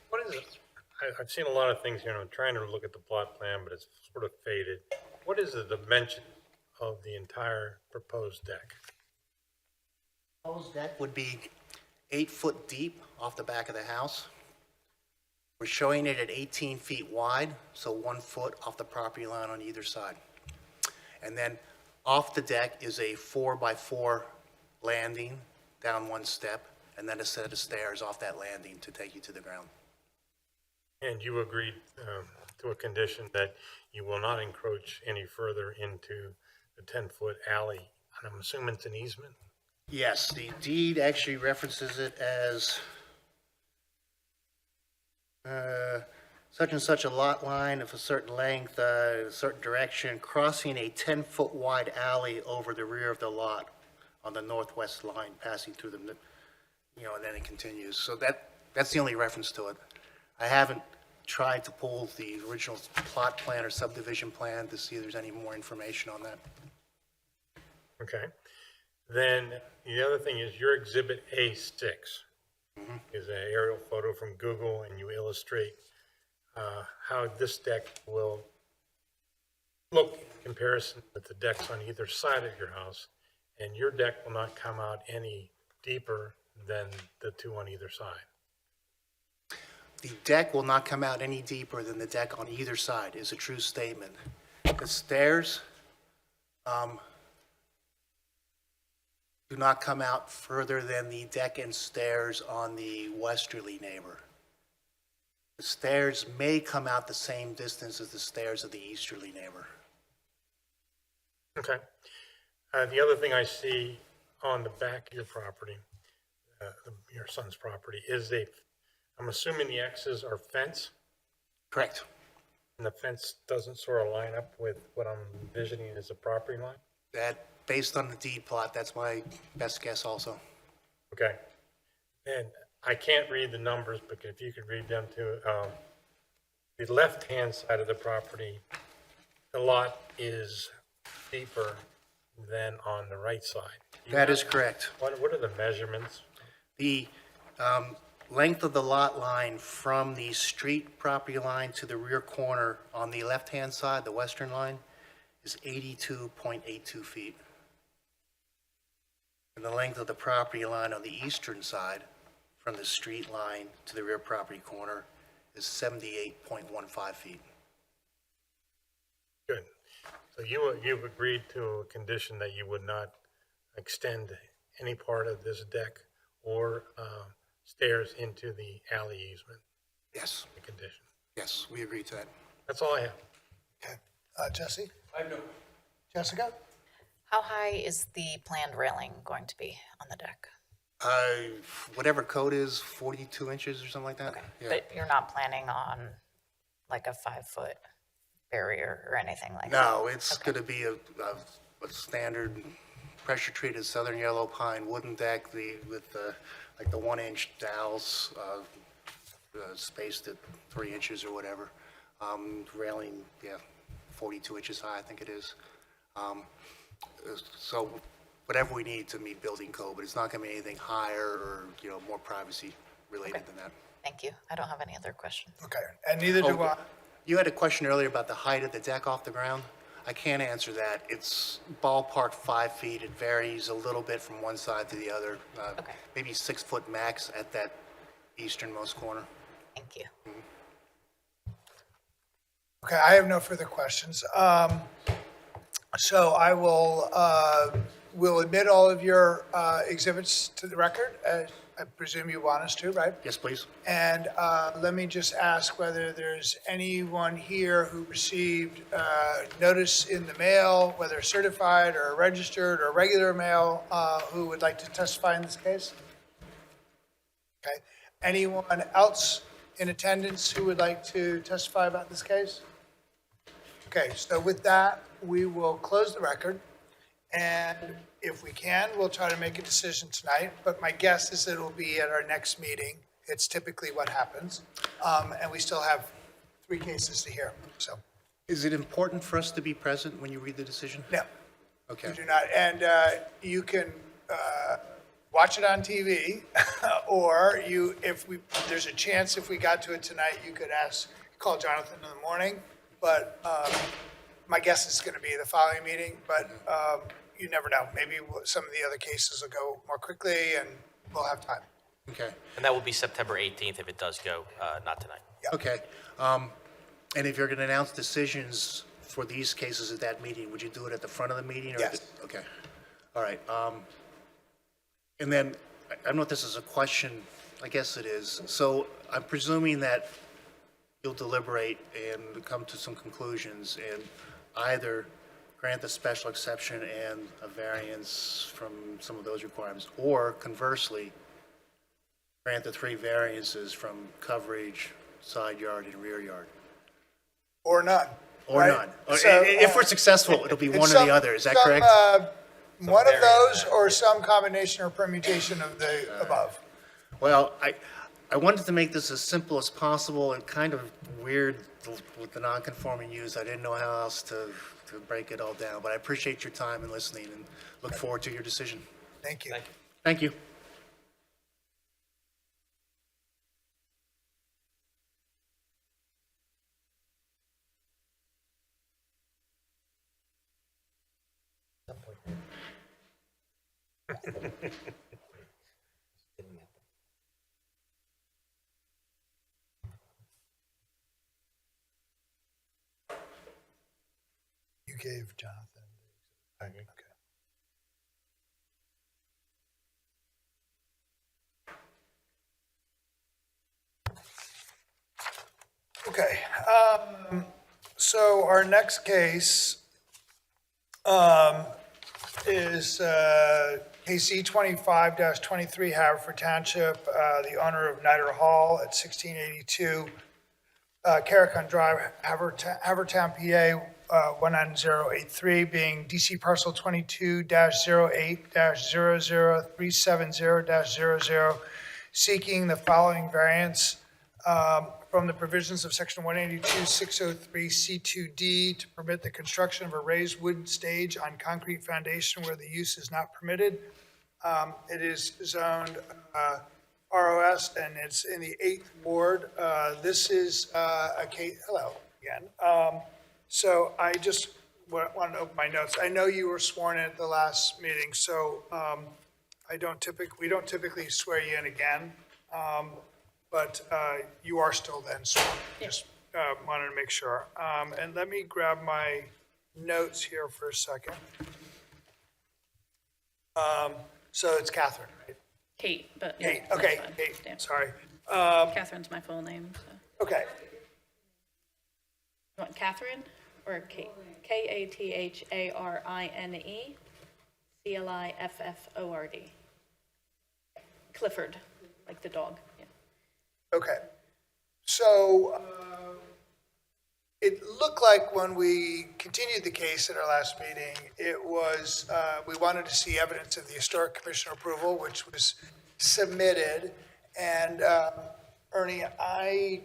What is it? I've seen a lot of things here, and I'm trying to look at the plot plan, but it's sort of faded. What is the dimension of the entire proposed deck? Proposed deck would be 8 foot deep off the back of the house. We're showing it at 18 feet wide, so 1 foot off the property line on either side. And then off the deck is a 4x4 landing down one step, and then a set of stairs off that landing to take you to the ground. And you agreed to a condition that you will not encroach any further into the 10-foot alley. And I'm assuming it's an easement? Yes, the deed actually references it as such and such a lot line of a certain length, a certain direction, crossing a 10-foot wide alley over the rear of the lot on the northwest line, passing through the, and then it continues. So that's the only reference to it. I haven't tried to pull the original plot plan or subdivision plan to see if there's any more information on that. Okay. Then the other thing is your exhibit A6 is an aerial photo from Google, and you illustrate how this deck will look in comparison with the decks on either side of your house, and your deck will not come out any deeper than the two on either side. The deck will not come out any deeper than the deck on either side is a true statement. The stairs do not come out further than the deck and stairs on the westerly neighbor. The stairs may come out the same distance as the stairs of the easterly neighbor. Okay. The other thing I see on the back of your property, your son's property, is I'm assuming the X's are fence, Correct. and the fence doesn't sort of line up with what I'm envisioning as a property line? That, based on the deed plot, that's my best guess also. Okay. And I can't read the numbers, but if you could read them too. The left-hand side of the property, the lot is deeper than on the right side. That is correct. What are the measurements? The length of the lot line from the street property line to the rear corner on the left-hand side, the western line, is 82.82 feet. And the length of the property line on the eastern side, from the street line to the rear property corner, is 78.15 feet. Good. So you've agreed to a condition that you would not extend any part of this deck or stairs into the alley easement, Yes, the condition. yes, we agree to that. That's all I have. Okay. Jesse? I have no. Jessica? How high is the planned railing going to be on the deck? Whatever code is, 42 inches or something like that? Okay, Yeah. but you're not planning on like a 5-foot barrier or anything like that? No, it's going to be a standard pressure-treated southern yellow pine wooden deck with like the 1-inch dowels spaced at 3 inches or whatever. Railing, 42 inches high, I think it is. So whatever we need to meet building code, but it's not going to be anything higher or, more privacy related than that. Thank you. I don't have any other questions. Okay, and neither do I. You had a question earlier about the height of the deck off the ground. I can't answer that. It's ballpark 5 feet. It varies a little bit from one side to the other. Okay. Maybe 6 foot max at that easternmost corner. Thank you. Okay, I have no further questions. So I will we'll admit all of your exhibits to the record, as I presume you want us to, right? Yes, please. And let me just ask whether there's anyone here who received notice in the mail, whether certified or registered or regular mail, who would like to testify in this case? Okay. Anyone else in attendance who would like to testify about this case? Okay, so with that, we will close the record. And if we can, we'll try to make a decision tonight, but my guess is it'll be at our next meeting. It's typically what happens. And we still have 3 cases to hear, so, Is it important for us to be present when you read the decision? no. Okay. You do not, and you can watch it on TV, or there's a chance if we got to it tonight, you could call Jonathan in the morning, but my guess is gonna be the following meeting, but you never know. Maybe some of the other cases will go more quickly, and we'll have time. Okay. And that will be September 18th if it does go, not tonight. Okay. And if you're going to announce decisions for these cases at that meeting, would you do it at the front of the meeting? Or Yes. Okay. All right. And then, I don't know if this is a question, I guess it is. So I'm presuming that you'll deliberate and come to some conclusions and either grant the special exception and a variance from some of those requirements, or conversely, grant the 3 variances from coverage, side yard, and rear yard. Or none. Or right? none. Or So, if we're successful, it'll be it's one or some- the other, is that some, correct? One of those, or some combination or permutation of the above. Well, I wanted to make this as simple as possible and kind of weird with the non-conforming use. I didn't know how else to break it all down, but I appreciate your time and listening and look forward to your decision. Thank you. Thank you. You gave Jonathan. Okay. Okay, so our next case is KC 25-23 Haverford Township, the owner of Nider Hall at 1682 Carricon Drive, Havertown, PA, 19083, being DC parcel 22-08-00370-00, seeking the following variance from the provisions of section 182-603C2D to permit the construction of a raised wood stage on concrete foundation where the use is not permitted. It is zoned ROS, and it's in the 8th ward. This is a case, hello again. So I just want to open my notes. I know you were sworn in at the last meeting, so we don't typically swear you in again, but you are still then sworn. Just wanted to make sure. And let me grab my notes here for a second. So it's Catherine, right? Kate, but. yeah, Kate, that's okay, fine. Kate, Yeah. sorry. Catherine's my full name, so. Okay, You want Catherine or Kate? Katharine, Clifford, Clifford, like the dog, yeah. okay. So it looked like when we continued the case at our last meeting, it was, we wanted to see evidence of the Historic Commission approval, which was submitted. And Ernie, I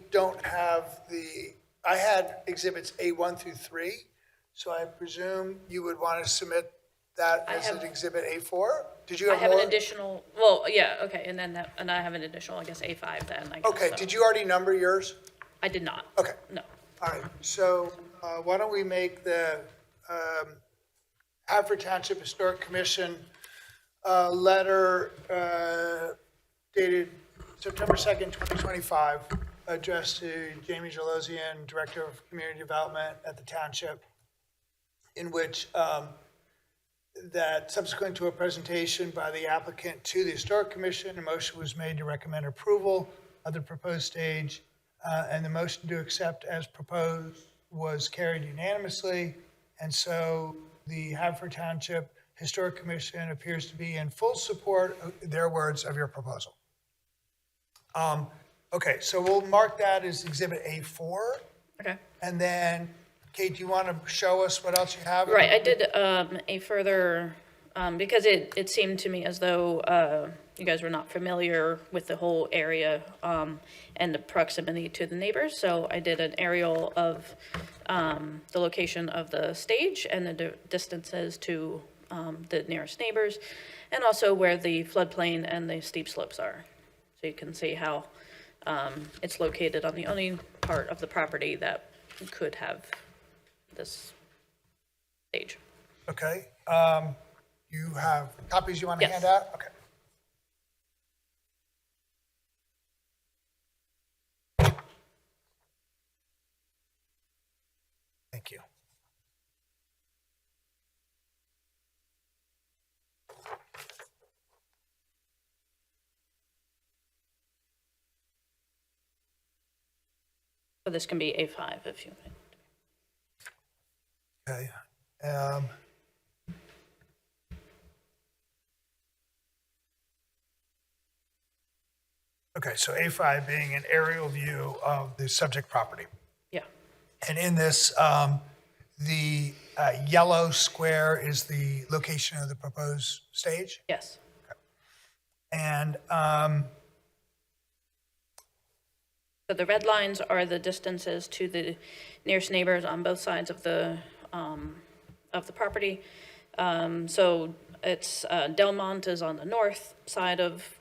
had exhibits A1 through 3, so I presume you would want to submit that I as an have- exhibit A4? Did you I have have an more? additional, well, yeah, okay, and then and I have an additional, I guess, A5 then, I guess. Okay, so. did you already number yours? I did not. Okay. No. All right, so why don't we make the Haverford Township Historic Commission letter dated September 2nd, 2025, addressed to Jamie Jelosian, Director of Community Development at the Township, in which that subsequent to a presentation by the applicant to the Historic Commission, a motion was made to recommend approval of the proposed stage, and the motion to accept as proposed was carried unanimously. And so the Haverford Township Historic Commission appears to be in full support, their words, of your proposal. Okay, so we'll mark that as Exhibit A4. Okay. And then, Kate, do you want to show us what else you have? Right, I did a further, because it seemed to me as though you guys were not familiar with the whole area and the proximity to the neighbors, so I did an aerial of the location of the stage and the distances to the nearest neighbors, and also where the floodplain and the steep slopes are. So you can see how it's located on the only part of the property that could have this stage. Okay. You have copies you want to Yes. hand out? Okay. Thank you. So this can be A5 if you like. Okay. Okay, so A5 being an aerial view of the subject property. Yeah, And in this, the yellow square is the location of the proposed stage. yes, And so the red lines are the distances to the nearest neighbors on both sides of the property. So it's, Delmont is on the north side of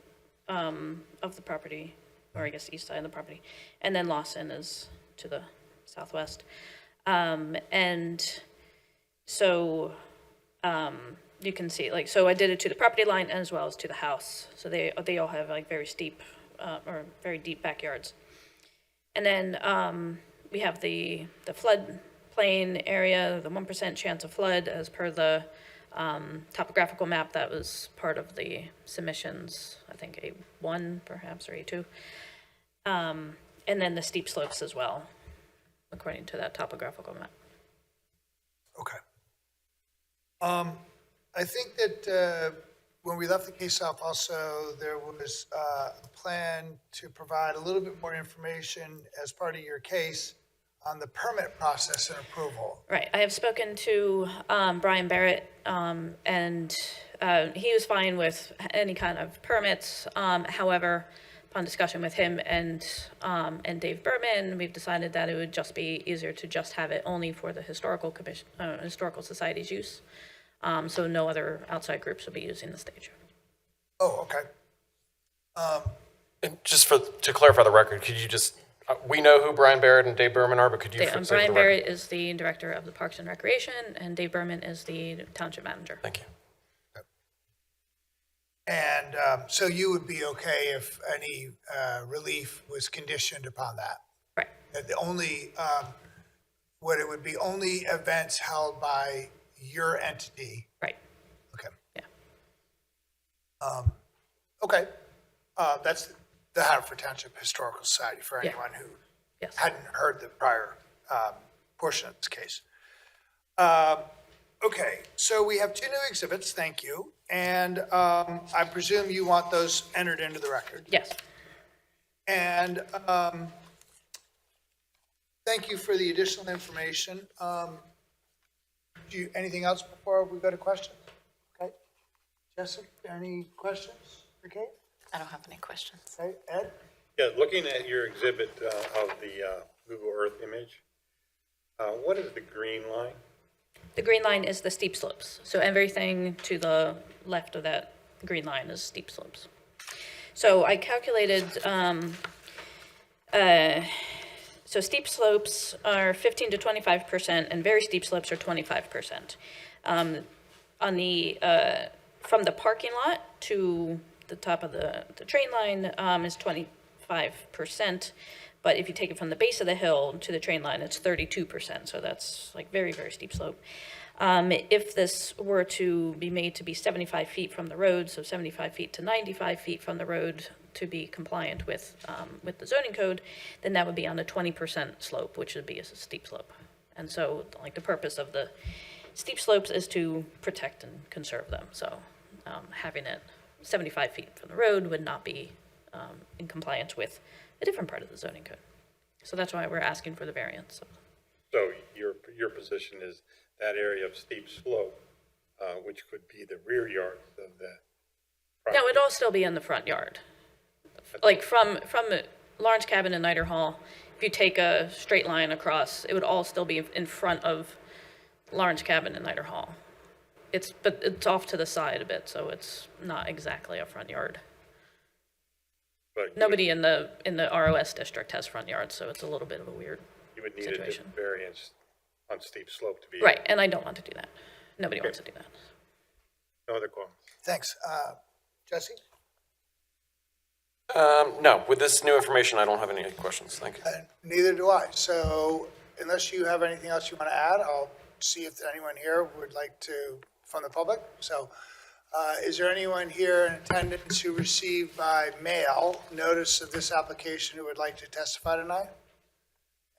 the property, or I guess east side of the property, and then Lawson is to the southwest. And so you can see, like, so I did it to the property line as well as to the house. So they all have like very steep or very deep backyards. And then we have the floodplain area, the 1% chance of flood as per the topographical map that was part of the submissions, I think A1 perhaps, or A2. And then the steep slopes as well, according to that topographical map. Okay. I think that when we left the case off also, there was a plan to provide a little bit more information as part of your case on the permit process and approval. Right, I have spoken to Brian Barrett, and he was fine with any kind of permits. However, upon discussion with him and Dave Berman, we've decided that it would just be easier to just have it only for the historical commission, historical society's use. So no other outside groups will be using the stage. Oh, okay. And just to clarify the record, could you just, we know who Brian Barrett and Dave Berman are, but could you say for the Brian record? Barrett is the director of the Parks and Recreation, and Dave Berman is the township manager. Thank you. And so you would be okay if any relief was conditioned upon that? Right, That the only, what it would be only events held by your entity? right, Okay. yeah. Okay. That's the Haverford Township Historical Society for Yeah. anyone who Yes. hadn't heard the prior portion of this case. Okay, so we have two new exhibits, thank you. And I presume you want those entered into the record. Yes. And thank you for the additional information. Anything else before we go to questions? Okay. Jessica, any questions for Kate? I don't have any questions. Okay, Ed? Yeah, looking at your exhibit of the Google Earth image, what is the green line? The green line is the steep slopes. So everything to the left of that green line is steep slopes. So I calculated, so steep slopes are 15 to 25%, and very steep slopes are 25%. On the, from the parking lot to the top of the train line is 25%. But if you take it from the base of the hill to the train line, it's 32%. So that's like very, very steep slope. If this were to be made to be 75 feet from the road, so 75 feet to 95 feet from the road to be compliant with the zoning code, then that would be on a 20% slope, which would be a steep slope. And so, like, the purpose of the steep slopes is to protect and conserve them. So having it 75 feet from the road would not be in compliance with a different part of the zoning code. So that's why we're asking for the variance. So your position is that area of steep slope, which could be the rear yard of the No, property. it'd all still be in the front yard. Like from Lawrence Cabin and Niter Hall, if you take a straight line across, it would all still be in front of Lawrence Cabin and Niter Hall. But it's off to the side a bit, so it's not exactly a front yard. But Nobody in the ROS district has front yards, so it's a little bit of a weird you would need a situation. different variance on steep slope to be. Right, and I don't want to do that. Nobody wants to do that. No other comments? Thanks. Jesse? No, with this new information, I don't have any questions. Thank you. Neither do I. So unless you have anything else you want to add, I'll see if anyone here would like to, from the public. So is there anyone here in attendance who received by mail notice of this application who would like to testify tonight?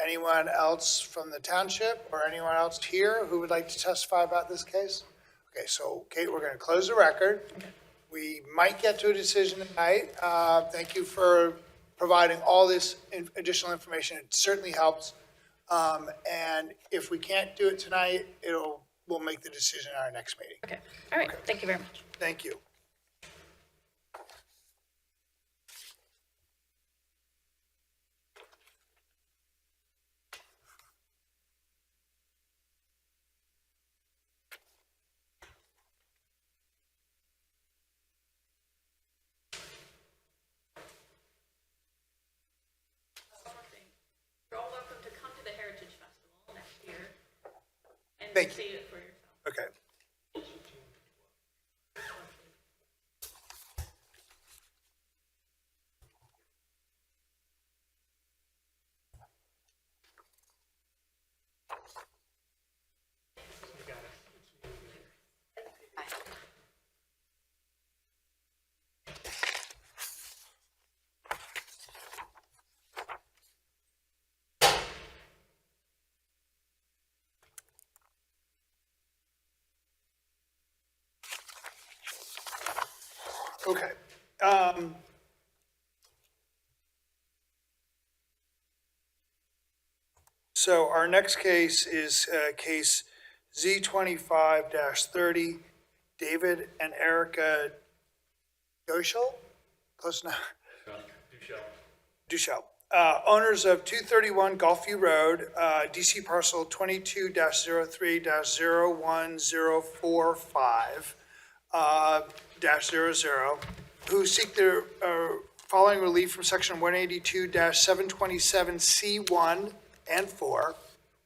Anyone else from the township or anyone else here who would like to testify about this case? Okay, so Kate, we're going to close the record. We might get to a decision tonight. Thank you for providing all this additional information. It certainly helps. And if we can't do it tonight, we'll make the decision at our next meeting. Okay, all right, thank you very much. Thank you. You're all welcome to come to the Heritage Festival next year and Thank you. see it for yourself. Okay. Okay. So our next case is case Z25-30, David and Erica Dushel? Close enough. Dushel. Owners of 231 Gulfview Road, DC parcel 22-03-01045, -00, who seek the following relief from section 182-727C1 and 4,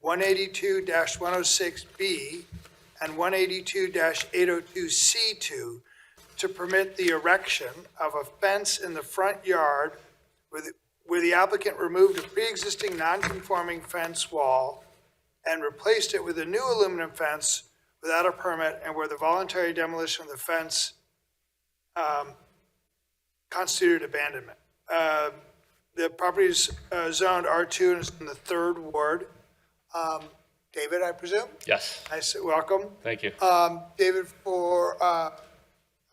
182-106B, and 182-802C2 to permit the erection of a fence in the front yard where the applicant removed a pre-existing non-conforming fence wall and replaced it with a new aluminum fence without a permit, and where the voluntary demolition of the fence constituted abandonment. The property is zoned R2 and is in the 3rd ward. David, I presume? Yes, Nice, welcome. thank you. David, I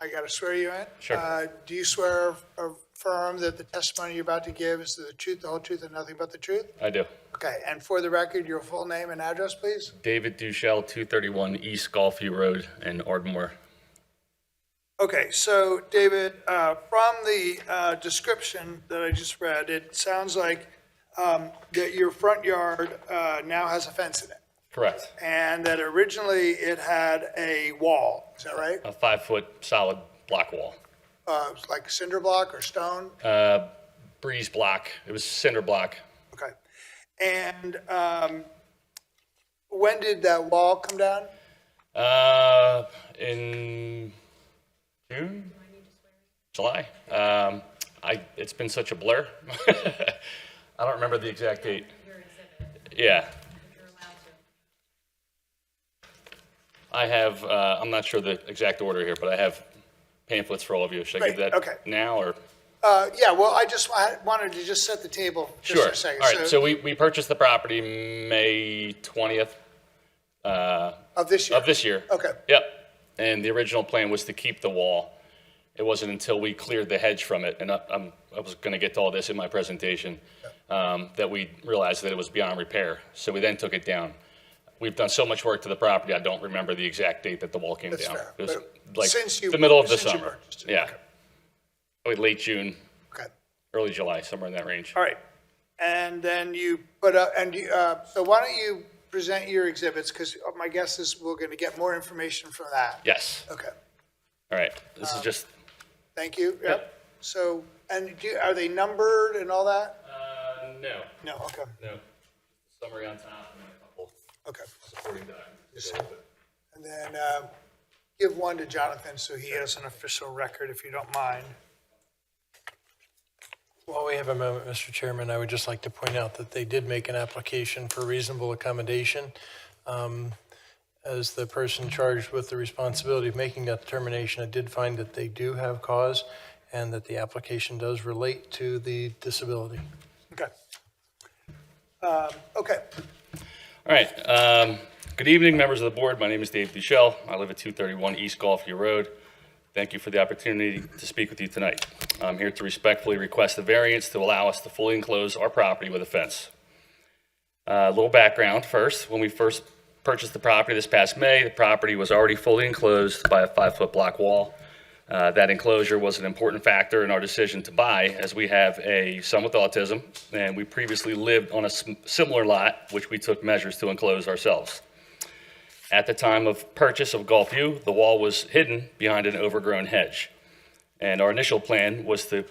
got to swear you in. Sure. Do you swear or affirm that the testimony you're about to give is the truth, the whole truth, and nothing but the truth? I do. Okay, and for the record, your full name and address, please? David Duchel, 231 East Gulfview Road in Ardmore. Okay, so David, from the description that I just read, it sounds like that your front yard now has a fence in it, Correct. and that originally it had a wall, is that right? A 5-foot solid block wall. Like cinder block or stone? Breeze block. It was cinder block. Okay. And when did that wall come down? In June? July? It's been such a blur. I don't remember the exact date. Yeah. I have, I'm not sure the exact order here, but I have pamphlets for all of you. Should I give Great, that okay. now or? Yeah, well, I wanted to just set the table just Sure. for a second. All right, so we purchased the property May 20th Of this year? of this year. Okay. Yep. And the original plan was to keep the wall. It wasn't until we cleared the hedge from it, and I was going to get to all this in my presentation, that we realized that it was beyond repair. So we then took it down. We've done so much work to the property, I don't remember the exact date that the wall came That's down. fair. It was But like since you- the middle of the since you summer. purchased it, Yeah. okay. Probably late June, Okay, early July, somewhere in that range. all right. And then you put up, so why don't you present your exhibits, because my guess is we're going to get more information from that. Yes. Okay, All right. This is just, thank you, yep. So, and are they numbered and all that? no, No, okay, no. Summary on top and then a couple okay. supporting documents. And then give one to Jonathan so he has an official record, if you don't mind. While we have a moment, Mr. Chairman, I would just like to point out that they did make an application for reasonable accommodation. As the person charged with the responsibility of making that determination, I did find that they do have cause and that the application does relate to the disability. Okay. Okay, All right. Good evening, members of the board. My name is Dave Duchel. I live at 231 East Gulfview Road. Thank you for the opportunity to speak with you tonight. I'm here to respectfully request a variance to allow us to fully enclose our property with a fence. A little background first. When we first purchased the property this past May, the property was already fully enclosed by a 5-foot block wall. That enclosure was an important factor in our decision to buy, as we have a son with autism, and we previously lived on a similar lot, which we took measures to enclose ourselves. At the time of purchase of Gulfview, the wall was hidden behind an overgrown hedge. And our initial plan was to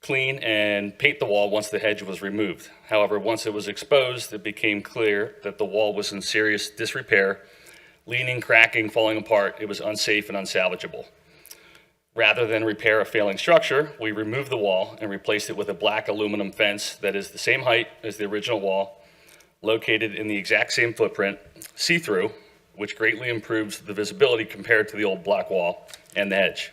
clean and paint the wall once the hedge was removed. However, once it was exposed, it became clear that the wall was in serious disrepair, leaning, cracking, falling apart. It was unsafe and unsalvageable. Rather than repair a failing structure, we removed the wall and replaced it with a black aluminum fence that is the same height as the original wall, located in the exact same footprint, see-through, which greatly improves the visibility compared to the old block wall and the hedge.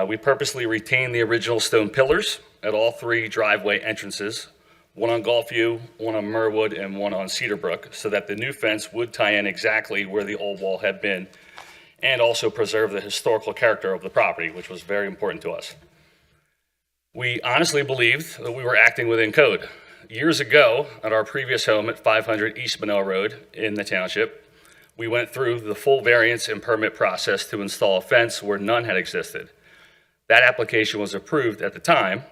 We purposely retained the original stone pillars at all 3 driveway entrances, one on Gulfview, one on Merwood, and one on Cedarbrook, so that the new fence would tie in exactly where the old wall had been, and also preserve the historical character of the property, which was very important to us. We honestly believed that we were acting within code. Years ago, at our previous home at 500 East Monell Road in the township, we went through the full variance and permit process to install a fence where none had existed. That application was approved at the time,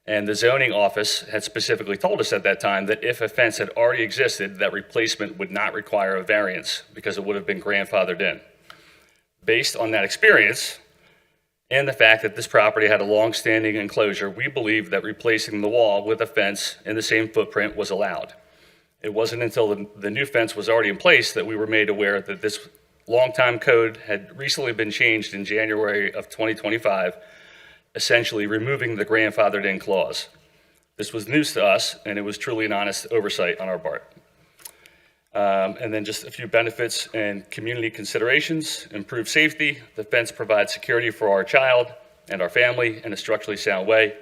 and the zoning office had specifically told us at that time that if a fence had already existed, that replacement would not require a variance because it would have been grandfathered in. Based on that experience and the fact that this property had a long-standing enclosure, we believed that replacing the wall with a fence in the same footprint was allowed. It wasn't until the new fence was already in place that we were made aware that this long-time code had recently been changed in January of 2025, essentially removing the grandfathered-in clause. This was news to us, and it was truly an honest oversight on our part. And then just a few benefits and community considerations. Improved safety. The fence provides security for our child and our family in a structurally sound way.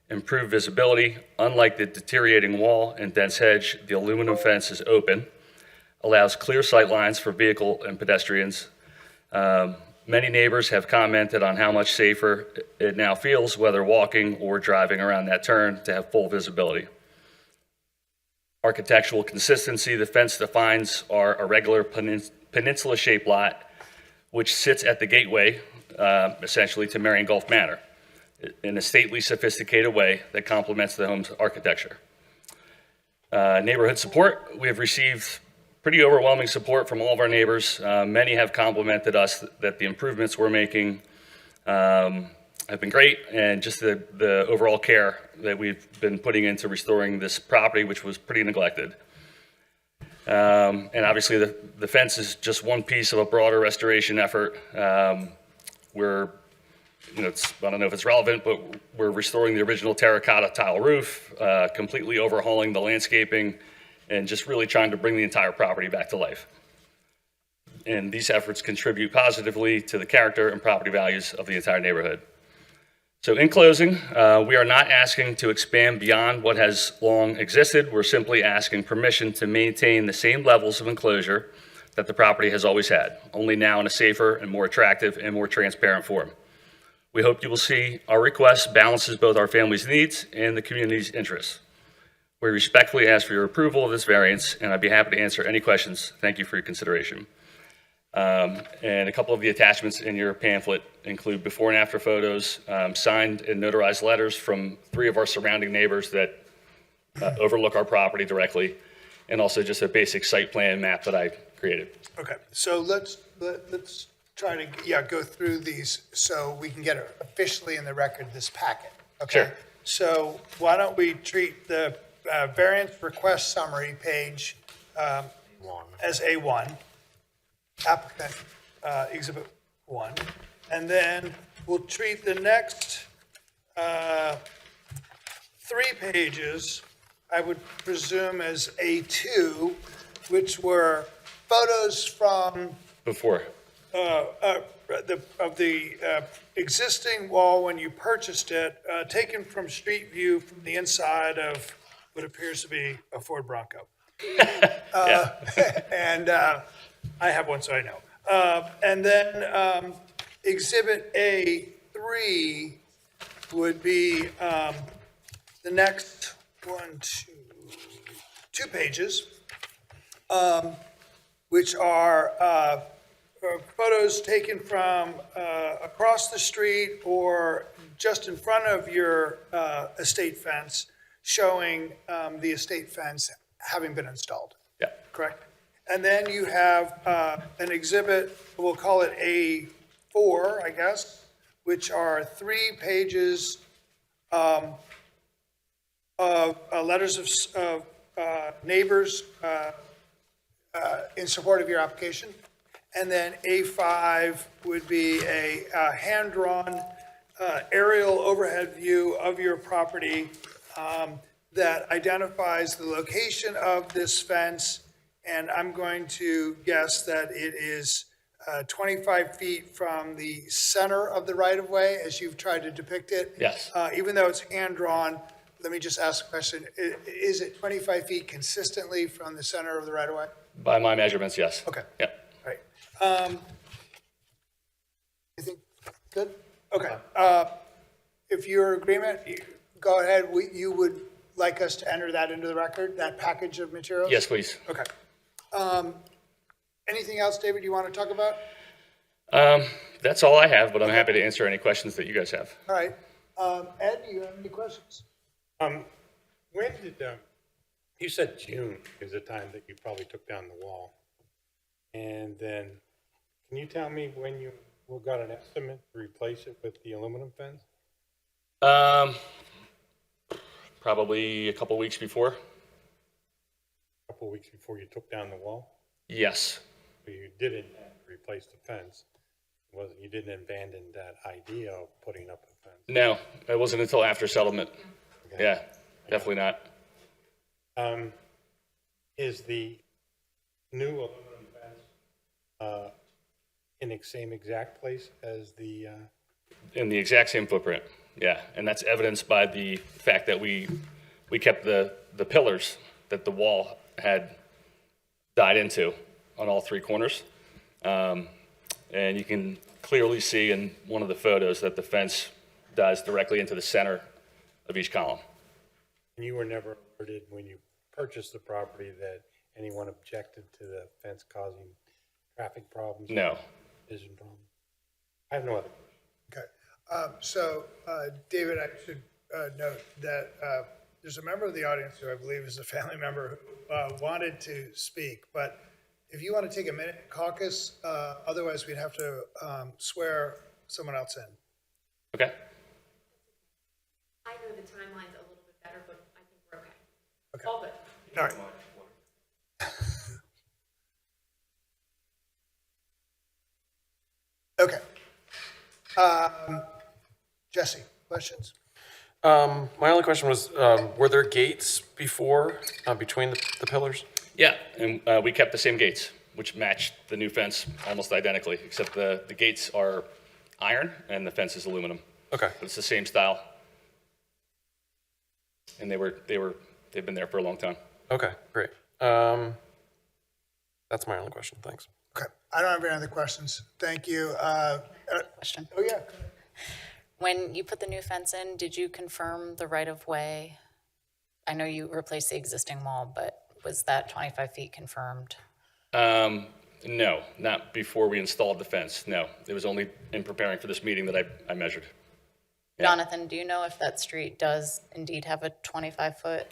Improved visibility. Unlike the deteriorating wall and dense hedge, the aluminum fence is open, allows clear sight lines for vehicle and pedestrians. Many neighbors have commented on how much safer it now feels, whether walking or driving around that turn, to have full visibility. Architectural consistency. The fence defines our irregular peninsula-shaped lot, which sits at the gateway, essentially, to Marion Gulf Manor, in a stately, sophisticated way that complements the home's architecture. Neighborhood support. We have received pretty overwhelming support from all of our neighbors. Many have complimented us that the improvements we're making have been great, and just the overall care that we've been putting into restoring this property, which was pretty neglected. And obviously the fence is just one piece of a broader restoration effort. We're, I don't know if it's relevant, but we're restoring the original terracotta tile roof, completely overhauling the landscaping, and just really trying to bring the entire property back to life. and these efforts contribute positively to the character and property values of the entire neighborhood. So in closing, we are not asking to expand beyond what has long existed. We're simply asking permission to maintain the same levels of enclosure that the property has always had, only now in a safer and more attractive and more transparent form. We hope you will see our request balances both our family's needs and the community's interests. We respectfully ask for your approval of this variance, and I'd be happy to answer any questions. Thank you for your consideration. And a couple of the attachments in your pamphlet include before and after photos, signed and notarized letters from 3 of our surrounding neighbors that overlook our property directly, and also just a basic site plan map that I created. Okay, so let's try to, go through these so we can get it officially in the record, this packet, okay? Sure. So why don't we treat the variance request summary page as A1, applicant exhibit 1, and then we'll treat the next 3 pages, I would presume, as A2, which were photos from Before. of the existing wall when you purchased it, taken from street view from the inside of what appears to be a Ford Bronco. Yeah. And I have one, so I know. And then Exhibit A3 would be the next 2 pages, which are photos taken from across the street or just in front of your estate fence, showing the estate fence having been installed. Yeah. Correct? And then you have an exhibit, we'll call it A4, I guess, which are 3 pages of letters of neighbors in support of your application. And then A5 would be a hand-drawn aerial overhead view of your property that identifies the location of this fence. And I'm going to guess that it is 25 feet from the center of the right-of-way, as you've tried to depict it. Yes. Even though it's hand-drawn, let me just ask a question. Is it 25 feet consistently from the center of the right-of-way? By my measurements, yes. Okay. Yeah. Right. You think, good? Okay. If your agreement, go ahead, you would like us to enter that into the record, that package of materials? Yes, please. Okay. Anything else, David, you want to talk about? That's all I have, but I'm happy to answer any questions that you guys have. All right. Ed, do you have any questions? When did, you said June is the time that you probably took down the wall. And then, can you tell me when you got an estimate to replace it with the aluminum fence? Probably a couple weeks before. A couple of weeks before you took down the wall? Yes. So you didn't replace the fence. You didn't abandon that idea of putting up a fence? No, it wasn't until after settlement. Okay. Yeah, definitely not. Is the new aluminum fence in the same exact place as the, In the exact same footprint, yeah. And that's evidenced by the fact that we kept the pillars that the wall had died into on all 3 corners. And you can clearly see in one of the photos that the fence dies directly into the center of each column. and you were never alerted when you purchased the property that anyone objected to the fence causing traffic problems? No. Vision problems? I have no other. Okay. So, David, I should note that there's a member of the audience who I believe is a family member who wanted to speak, but if you want to take a minute, caucus, otherwise we'd have to swear someone else in. Okay. I know the timeline's a little bit better, but I think we're okay. Okay. All good. All right. Okay. Jesse, questions? My only question was, were there gates before, between the pillars? Yeah, and we kept the same gates. which match the new fence almost identically, except the gates are iron and the fence is aluminum. Okay. But it's the same style. And they've been there for a long time. Okay, great. That's my only question. Thanks. Okay, I don't have any other questions. Thank you. Question. Oh, yeah. When you put the new fence in, did you confirm the right-of-way? I know you replaced the existing wall, but was that 25 feet confirmed? No, not before we installed the fence. No, it was only in preparing for this meeting that I measured. Yeah. Jonathan, do you know if that street does indeed have a 25-foot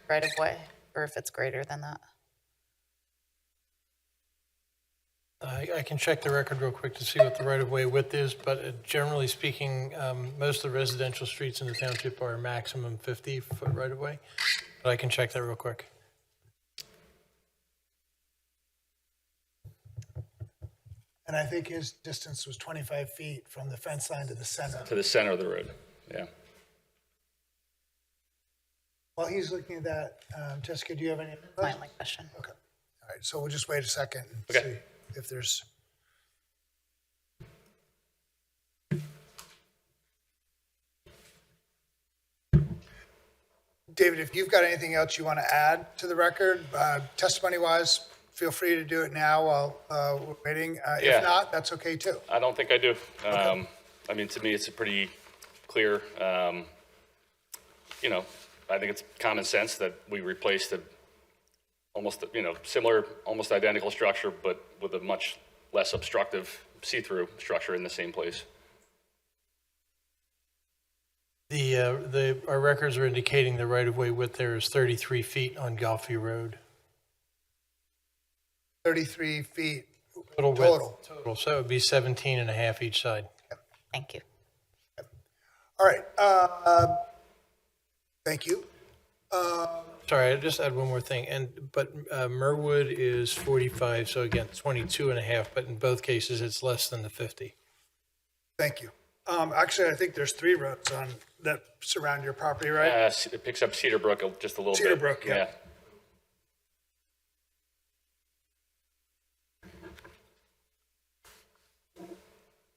right-of-way, or if it's greater than that? I can check the record real quick to see what the right-of-way width is, but generally speaking, most of the residential streets in the township are maximum 50-foot right-of-way. But I can check that real quick. And I think his distance was 25 feet from the fence line to the center. To the center of the road, yeah. While he's looking at that, Jessica, do you have any other My questions? only question. Okay. All right, so we'll just wait a second and Okay. see if there's. David, if you've got anything else you want to add to the record, testimony-wise, feel free to do it now while we're waiting. Yeah. If not, that's okay too. I don't think I do. I mean, to me, it's a pretty clear, you know, I think it's common sense that we replaced a almost, you know, similar, almost identical structure, but with a much less obstructive see-through structure in the same place. Our records are indicating the right-of-way width there is 33 feet on Gulfview Road. 33 feet Total width. total. Total, so it would be 17 and a half each side. Thank you. All right. Thank you. Sorry, I just add one more thing, but Merwood is 45, so again, 22 and a half, but in both cases, it's less than the 50. Thank you. Actually, I think there's 3 roads that surround your property, right? It picks up Cedar Brook just a little bit. Cedar Brook, yeah.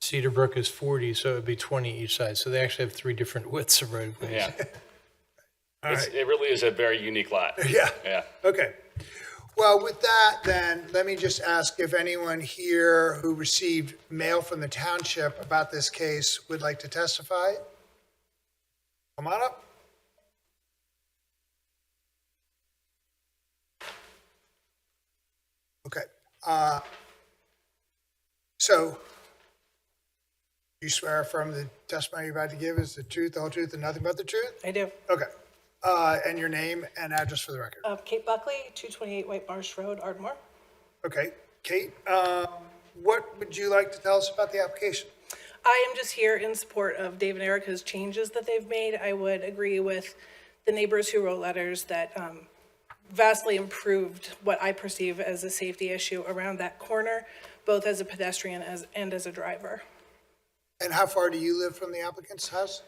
Cedar Brook is 40, so it would be 20 each side, so they actually have 3 different widths of right-of-ways. Yeah. All right. It really is a very unique lot. Yeah. Yeah. Okay. Well, with that, then, let me just ask if anyone here who received mail from the township about this case would like to testify. Come on up. Okay. So you swear affirm the testimony you're about to give is the truth, the whole truth, and nothing but the truth? I do. Okay. And your name and address for the record. Kate Buckley, 228 White Marsh Road, Ardmore. Okay. Kate, what would you like to tell us about the application? I am just here in support of Dave and Erica's changes that they've made. I would agree with the neighbors who wrote letters that vastly improved what I perceive as a safety issue around that corner, both as a pedestrian and as a driver. And how far do you live from the applicant's house?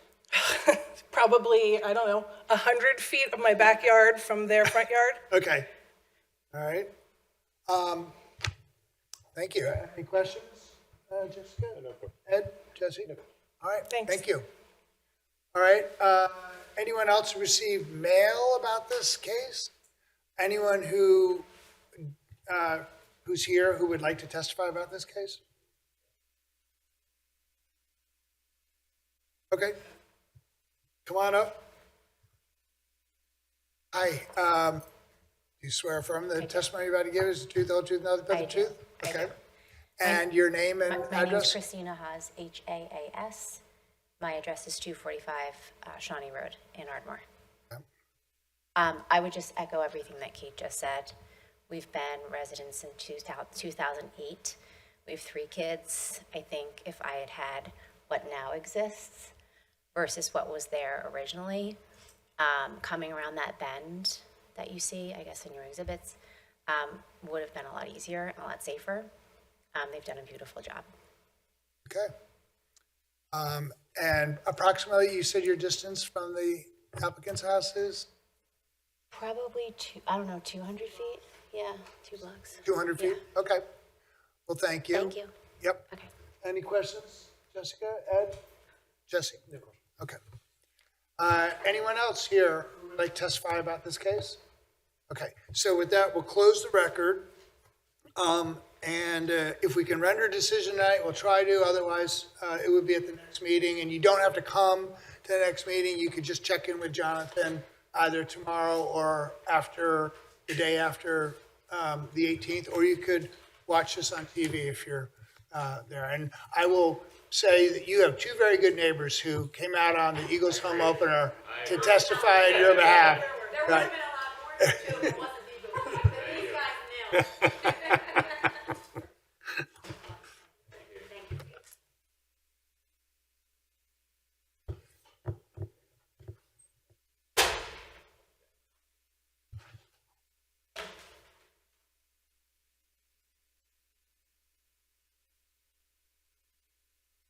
Probably, I don't know, 100 feet of my backyard from their front yard. Okay. All right. Thank you. Any questions, Jessica? Ed, Jesse? All right. Thanks. Thank you. All right. Anyone else received mail about this case? Anyone who's here who would like to testify about this case? Okay. Come on up. Hi. Do you swear affirm the testimony you're about to give is the truth, the whole truth, nothing but the truth? Okay. And your name and My name is address? Christina Haas, Haas. My address is 245 Shawnee Road in Ardmore. I would just echo everything that Kate just said. We've been residents since 2008. We have 3 kids. I think if I had had what now exists versus what was there originally, coming around that bend that you see, I guess in your exhibits, would have been a lot easier and a lot safer. They've done a beautiful job. Okay. And approximately, you said your distance from the applicant's house is? Probably 200 feet. Yeah, 2 blocks. 200 feet? Okay. Well, thank you. Thank you. Yep. Okay. Any questions? Jessica, Ed? Jesse? No question. Okay. Anyone else here who would like to testify about this case? Okay, so with that, we'll close the record. And if we can render a decision tonight, we'll try to. Otherwise, it would be at the next meeting. And you don't have to come to the next meeting. You could just check in with Jonathan either tomorrow or after, the day after the 18th, or you could watch this on TV if you're there. And I will say that you have two very good neighbors who came out on the Eagles home opener to testify on your behalf. There would have been a lot more too if it wasn't Eagles. These guys nailed it.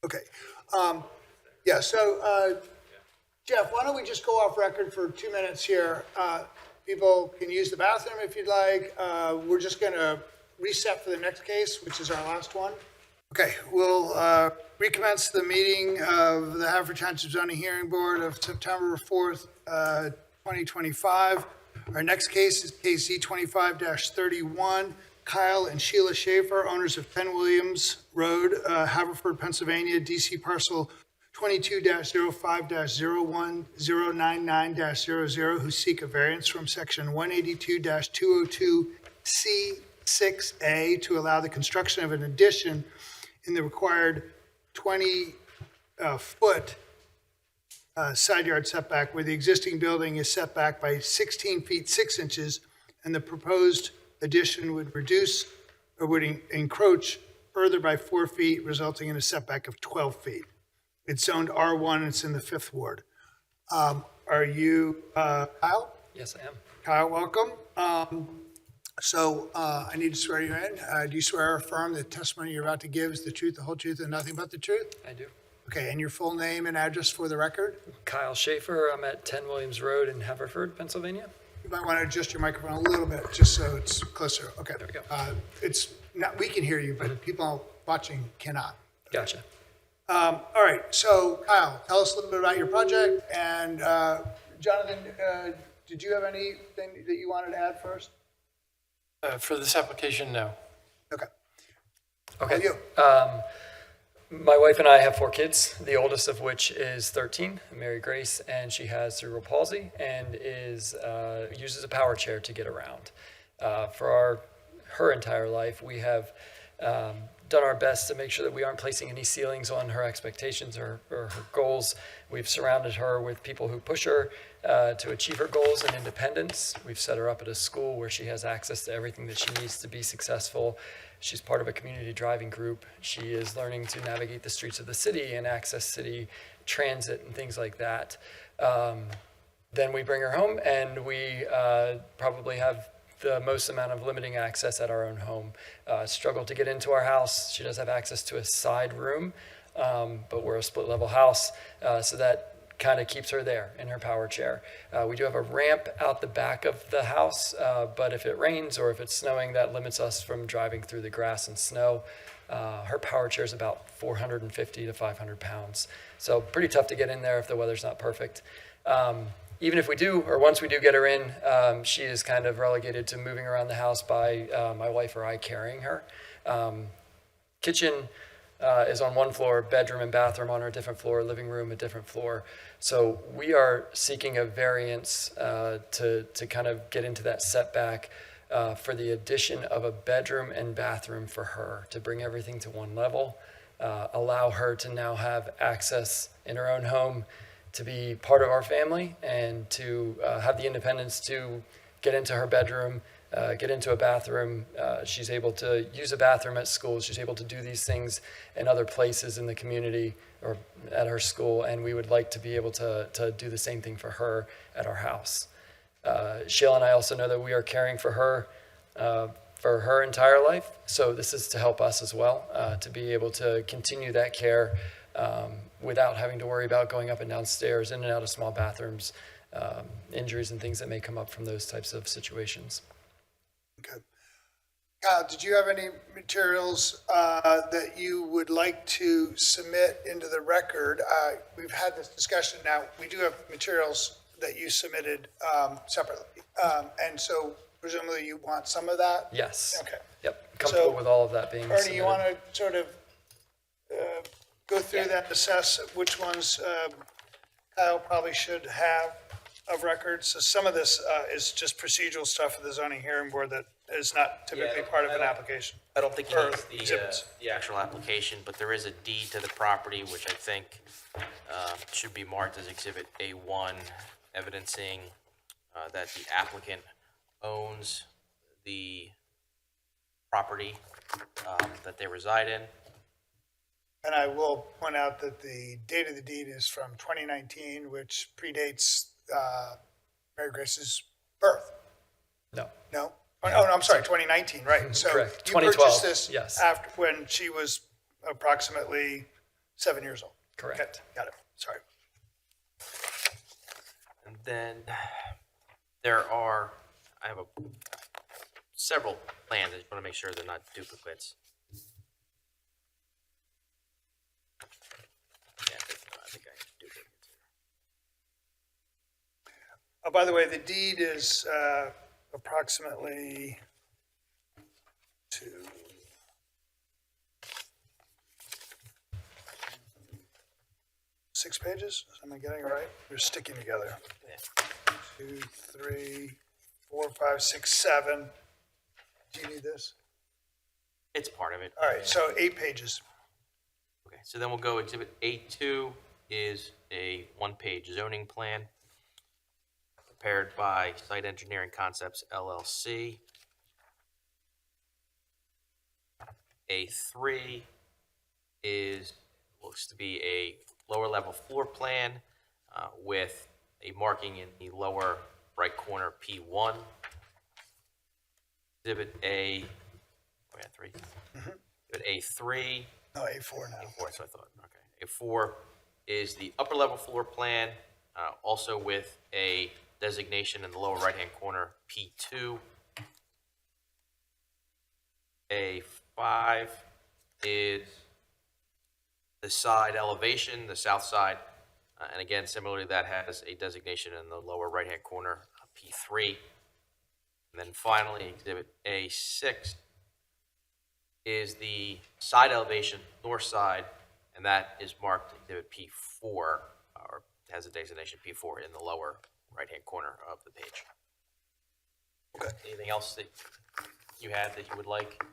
Okay. Yeah, so Jeff, why don't we just go off record for 2 minutes here? People can use the bathroom if you'd like. We're just going to reset for the next case, which is our last one. Okay, we'll recommence the meeting of the Haverford Township Zoning Hearing Board of September 4th, 2025. Our next case is case Z25-31. Kyle and Sheila Schaefer, owners of 10 Williams Road, Haverford, Pennsylvania, DC parcel 22-05-01099-00, who seek a variance from section 182-202C6A to allow the construction of an addition in the required 20-foot side yard setback, where the existing building is set back by 16 feet 6 inches, and the proposed addition would reduce or would encroach further by 4 feet, resulting in a setback of 12 feet. It's zoned R1, it's in the 5th Ward. Are you Kyle? Yes, I am. Kyle, welcome. I need to swear you in. Do you swear or affirm the testimony you're about to give is the truth, the whole truth, and nothing but the truth? I do. Okay, and your full name and address for the record? Kyle Schaefer. I'm at 10 Williams Road in Haverford, Pennsylvania. You might want to adjust your microphone a little bit, just so it's closer. Okay. There we go. It's not, we can hear you, but people watching cannot. Gotcha. All right, so Kyle, tell us a little bit about your project, and Jonathan, did you have anything that you wanted to add first? For this application, no. Okay. Okay. You. My wife and I have 4 kids, the oldest of which is 13, Mary Grace, and she has cerebral palsy and uses a power chair to get around. For her entire life, we have done our best to make sure that we aren't placing any ceilings on her expectations or her goals. We've surrounded her with people who push her to achieve her goals and independence. We've set her up at a school where she has access to everything that she needs to be successful. She's part of a community driving group. She is learning to navigate the streets of the city and access city transit and things like that. Then we bring her home, and we probably have the most amount of limiting access at our own home. Struggle to get into our house. She does have access to a side room, but we're a split level house, so that kind of keeps her there in her power chair. We do have a ramp out the back of the house, but if it rains or if it's snowing, that limits us from driving through the grass and snow. Her power chair is about 450 to 500 pounds. So pretty tough to get in there if the weather's not perfect. Even if we do, or once we do get her in, she is kind of relegated to moving around the house by my wife or I carrying her. Kitchen is on one floor, bedroom and bathroom on a different floor, living room a different floor. So we are seeking a variance to kind of get into that setback for the addition of a bedroom and bathroom for her, to bring everything to one level, allow her to now have access in her own home to be part of our family, and to have the independence to get into her bedroom, get into a bathroom. She's able to use a bathroom at school. She's able to do these things in other places in the community or at her school, and we would like to be able to do the same thing for her at our house. Sheila and I also know that we are caring for her entire life, so this is to help us as well, to be able to continue that care without having to worry about going up and down stairs, in and out of small bathrooms, injuries and things that may come up from those types of situations. Okay. Kyle, did you have any materials that you would like to submit into the record? We've had this discussion now. We do have materials that you submitted separately. And so presumably you want some of that? Yes. Okay. Yep, comfortable So, with all of that being Ernie, you want submitted. to sort of go through that, assess which ones Kyle probably should have of record? So some of this is just procedural stuff for the zoning hearing board that is not typically part of an application. I don't think he Or needs the, exhibits. the actual application, but there is a deed to the property, which I think should be marked as Exhibit A1, evidencing that the applicant owns the property that they reside in. And I will point out that the date of the deed is from 2019, which predates Mary Grace's birth. No, No? Oh, no, I'm sorry, 2019, right. So Correct. you 2012, purchased this yes. after, when she was approximately 7 years old. correct. Okay, got it, sorry. And then I have several plans. I just want to make sure they're not duplicates. Yeah, I think I have duplicates here. Oh, by the way, the deed is approximately to 6 pages. Am I getting it right? We're sticking together. 2, 3, 4, 5, 6, 7. Do you need this? It's part of it. All right, so 8 pages. Okay, so then we'll go Exhibit A2 is a one-page zoning plan prepared by Site Engineering Concepts LLC. A3 looks to be a lower level floor plan with a marking in the lower right corner P1. Exhibit A, we had 3. Exhibit A3. No, A4 now. A4, so I thought, okay. A4 is the upper level floor plan, also with a designation in the lower right-hand corner, P2. A5 is the side elevation, the south side, and again, similarly, that has a designation in the lower right-hand corner, P3. And then finally, Exhibit A6 is the side elevation, north side, and that is marked Exhibit P4, or has a designation P4 in the lower right-hand corner of the page. Okay. Anything else that you had that you would like?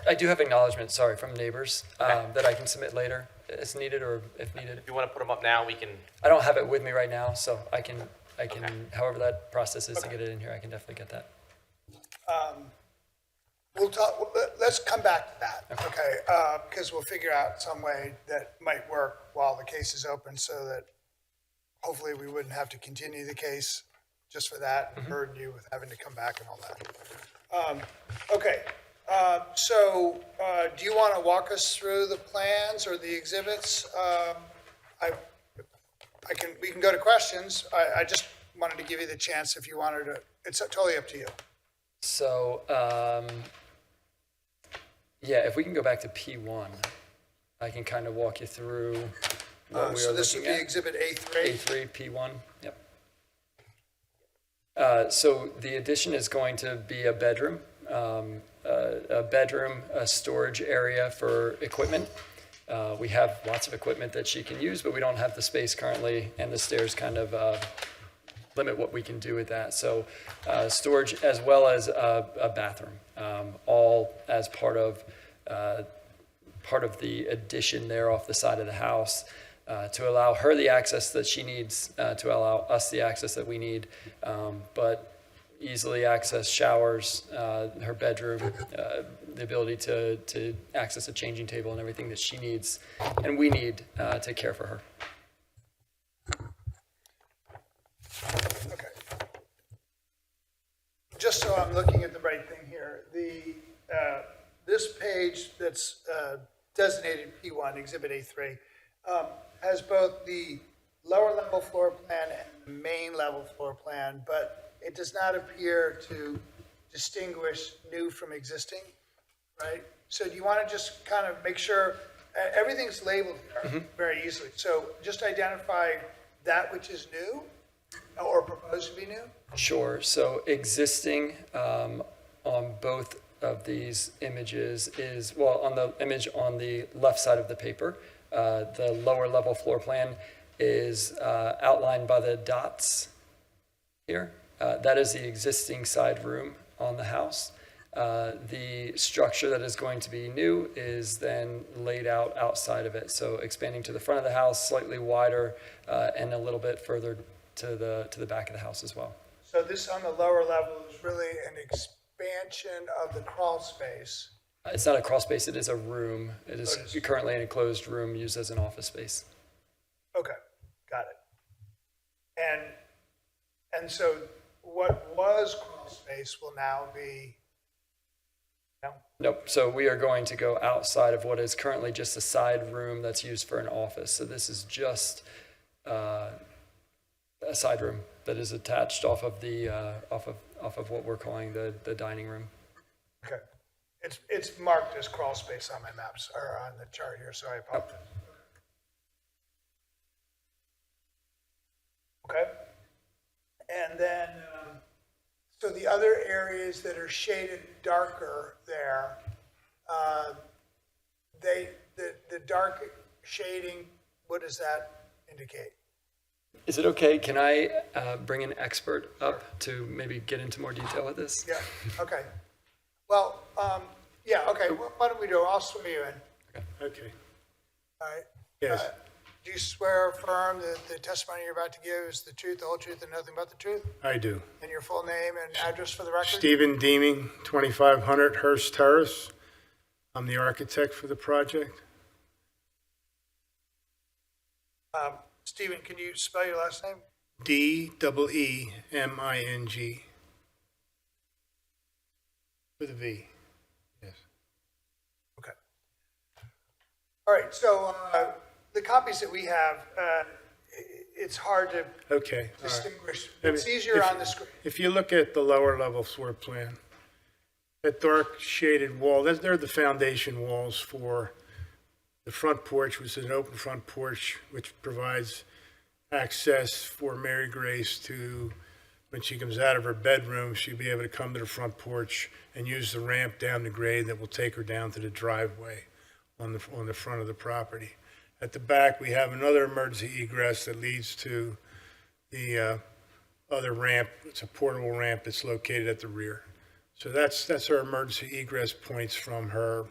I do have acknowledgement, sorry, from neighbors that I can submit later as needed or if needed. If you want to put them up now, we can. I don't have it with me right now, so I can, Okay. however that process is to get it in here, I can definitely get that. We'll talk, let's come back to that, okay? Because we'll figure out some way that might work while the case is open so that hopefully we wouldn't have to continue the case just for that, and burden you with having to come back and all that. Okay, so do you want to walk us through the plans or the exhibits? We can go to questions. I just wanted to give you the chance if you wanted to, it's totally up to you. So, yeah, if we can go back to P1, I can kind of walk you through what we So are this would looking be at. exhibit A3? A3, P1, yep. So the addition is going to be a bedroom, a storage area for equipment. We have lots of equipment that she can use, but we don't have the space currently, and the stairs kind of limit what we can do with that. So storage as well as a bathroom, all as part of the addition there off the side of the house. To allow her the access that she needs, to allow us the access that we need, but easily access showers, her bedroom, the ability to access a changing table and everything that she needs and we need to care for her. Okay. Just so I'm looking at the right thing here, this page that's designated P1, Exhibit A3, has both the lower level floor plan and the main level floor plan, but it does not appear to distinguish new from existing, right? So do you want to just kind of make sure, everything's labeled here very easily. So just identify that which is new or proposed to be new? Sure. So existing on both of these images is, well, on the image on the left side of the paper, the lower level floor plan is outlined by the dots here. That is the existing side room on the house. The structure that is going to be new is then laid out outside of it. So expanding to the front of the house, slightly wider, and a little bit further to the back of the house as well. So this on the lower level is really an expansion of the crawl space. It's not a crawl space, it is a room. It is currently an enclosed room used as an office space. Okay, got it. And so what was crawl space will now be, no? Nope, so we are going to go outside of what is currently just a side room that's used for an office. So this is just a side room that is attached off of the off of what we're calling the dining room. Okay. It's marked as crawl space on my maps, or on the chart here, so I apologize. Okay. And then, so the other areas that are shaded darker there, the dark shading, what does that indicate? Is it okay? Can I bring an expert up to maybe get into more detail with this? Yeah, okay. Well, yeah, okay, why don't we do it? I'll swear you in. Okay. All right. Yes. Do you swear or affirm that the testimony you're about to give is the truth, the whole truth, and nothing but the truth? I do. And your full name and address for the record? Stephen Deeming, 2500 Hurst Terrace. I'm the architect for the project. Stephen, can you spell your last name? Deeming. With a V. Yes. Okay. All right, so the copies that we have, it's hard to Okay. All right. distinguish. Let me- It's easier on the screen. If you look at the lower level floor plan, that dark shaded wall, they're the foundation walls for the front porch, which is an open front porch, which provides access for Mary Grace to, when she comes out of her bedroom, she'll be able to come to the front porch and use the ramp down the grade that will take her down to the driveway on the front of the property. At the back, we have another emergency egress that leads to the other ramp. It's a portable ramp that's located at the rear. So that's her emergency egress points from her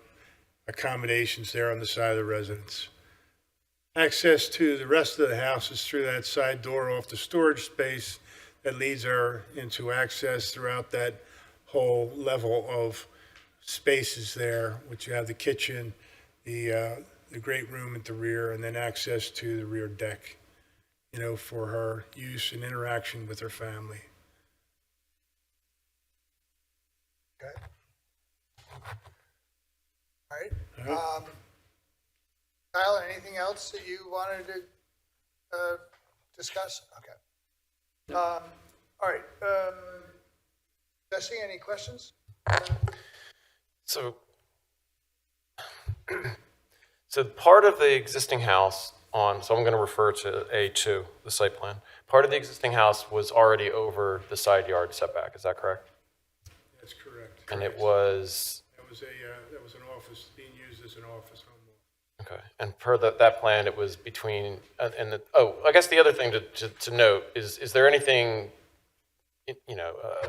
accommodations there on the side of the residence. Access to the rest of the house is through that side door off the storage space that leads her into access throughout that whole level of spaces there, which you have the kitchen, the great room at the rear, and then access to the rear deck, for her use and interaction with her family. Okay. All right. Tyler, anything else that you wanted to discuss? Okay. All right. Jesse, any questions? So part of the existing house so I'm going to refer to A2, the site plan. Part of the existing house was already over the side yard setback, is that correct? That's correct. And it was, That was an office, being used as an office home. okay, and per that plan, it was between, I guess the other thing to note is there anything,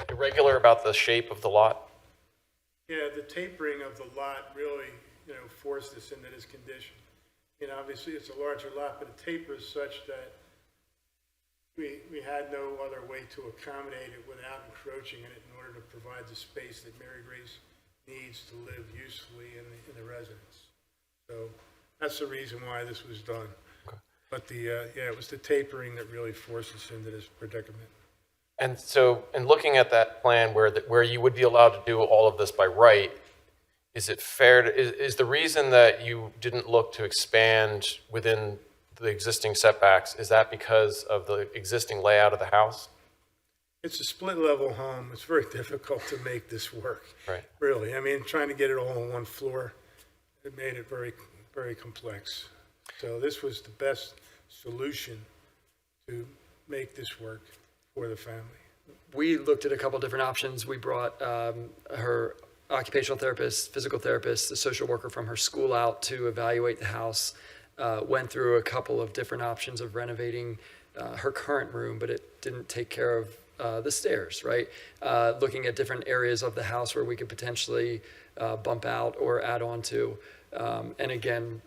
irregular about the shape of the lot? Yeah, the tapering of the lot really, forced us into this condition. Obviously, it's a larger lot, but it tapers such that we had no other way to accommodate it without encroaching in it in order to provide the space that Mary Grace needs to live usefully in the residence. So that's the reason why this was done. Okay. But it was the tapering that really forced us into this predicament. And so, in looking at that plan where you would be allowed to do all of this by right, is it fair is the reason that you didn't look to expand within the existing setbacks, is that because of the existing layout of the house? It's a split-level home. It's very difficult to make this work. Right. Really. I mean, trying to get it all on one floor, it made it very, very complex. So this was the best solution to make this work for the family. We looked at a couple different options. We brought her occupational therapist, physical therapist, a social worker from her school out to evaluate the house. Went through a couple of different options of renovating her current room, but it didn't take care of the stairs, right? Looking at different areas of the house where we could potentially bump out or add on to. And again,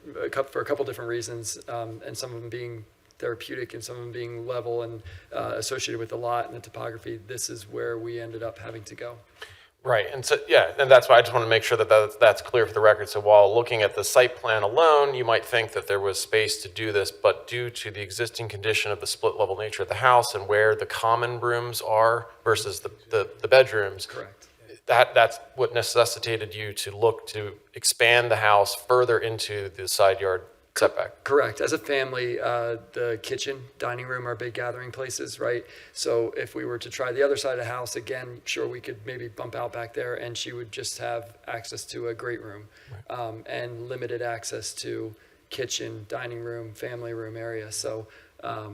for a couple different reasons, and some of them being therapeutic and some of them being level and associated with the lot and the topography, this is where we ended up having to go. Right, and so, yeah, and that's why I just want to make sure that that's clear for the record. So while looking at the site plan alone, you might think that there was space to do this, but due to the existing condition of the split-level nature of the house and where the common rooms are versus the bedrooms. Correct. That's what necessitated you to look to expand the house further into the side yard setback. Correct. As a family, the kitchen, dining room are big gathering places, right? So if we were to try the other side of the house, again, sure, we could maybe bump out back there and she would just have access to a great room, and limited access to kitchen, dining room, family room area. So a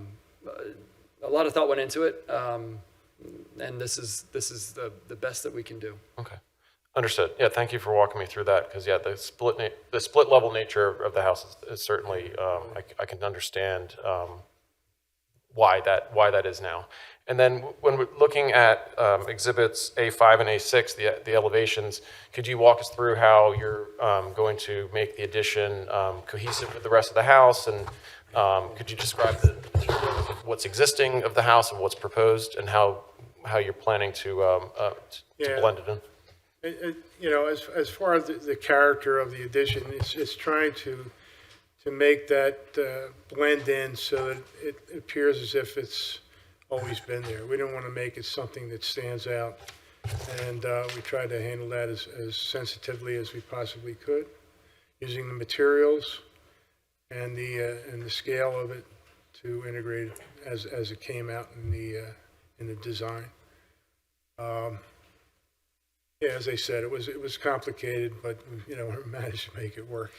lot of thought went into it, and this is the best that we can do. Okay. Understood. Yeah, thank you for walking me through that, because yeah, the split level nature of the house is certainly I can understand why that is now. And then when we're looking at exhibits A5 and A6, the elevations, could you walk us through how you're going to make the addition cohesive with the rest of the house, and could you describe the materials of what's existing of the house and what's proposed, and how you're planning to blend it in? You know, as far as the character of the addition, it's trying to make that blend in so that it appears as if it's always been there. We don't want to make it something that stands out, and we tried to handle that as sensitively as we possibly could, using the materials and the scale of it to integrate it as it came out in the design. Yeah, as I said, it was complicated, but you know, we managed to make it work.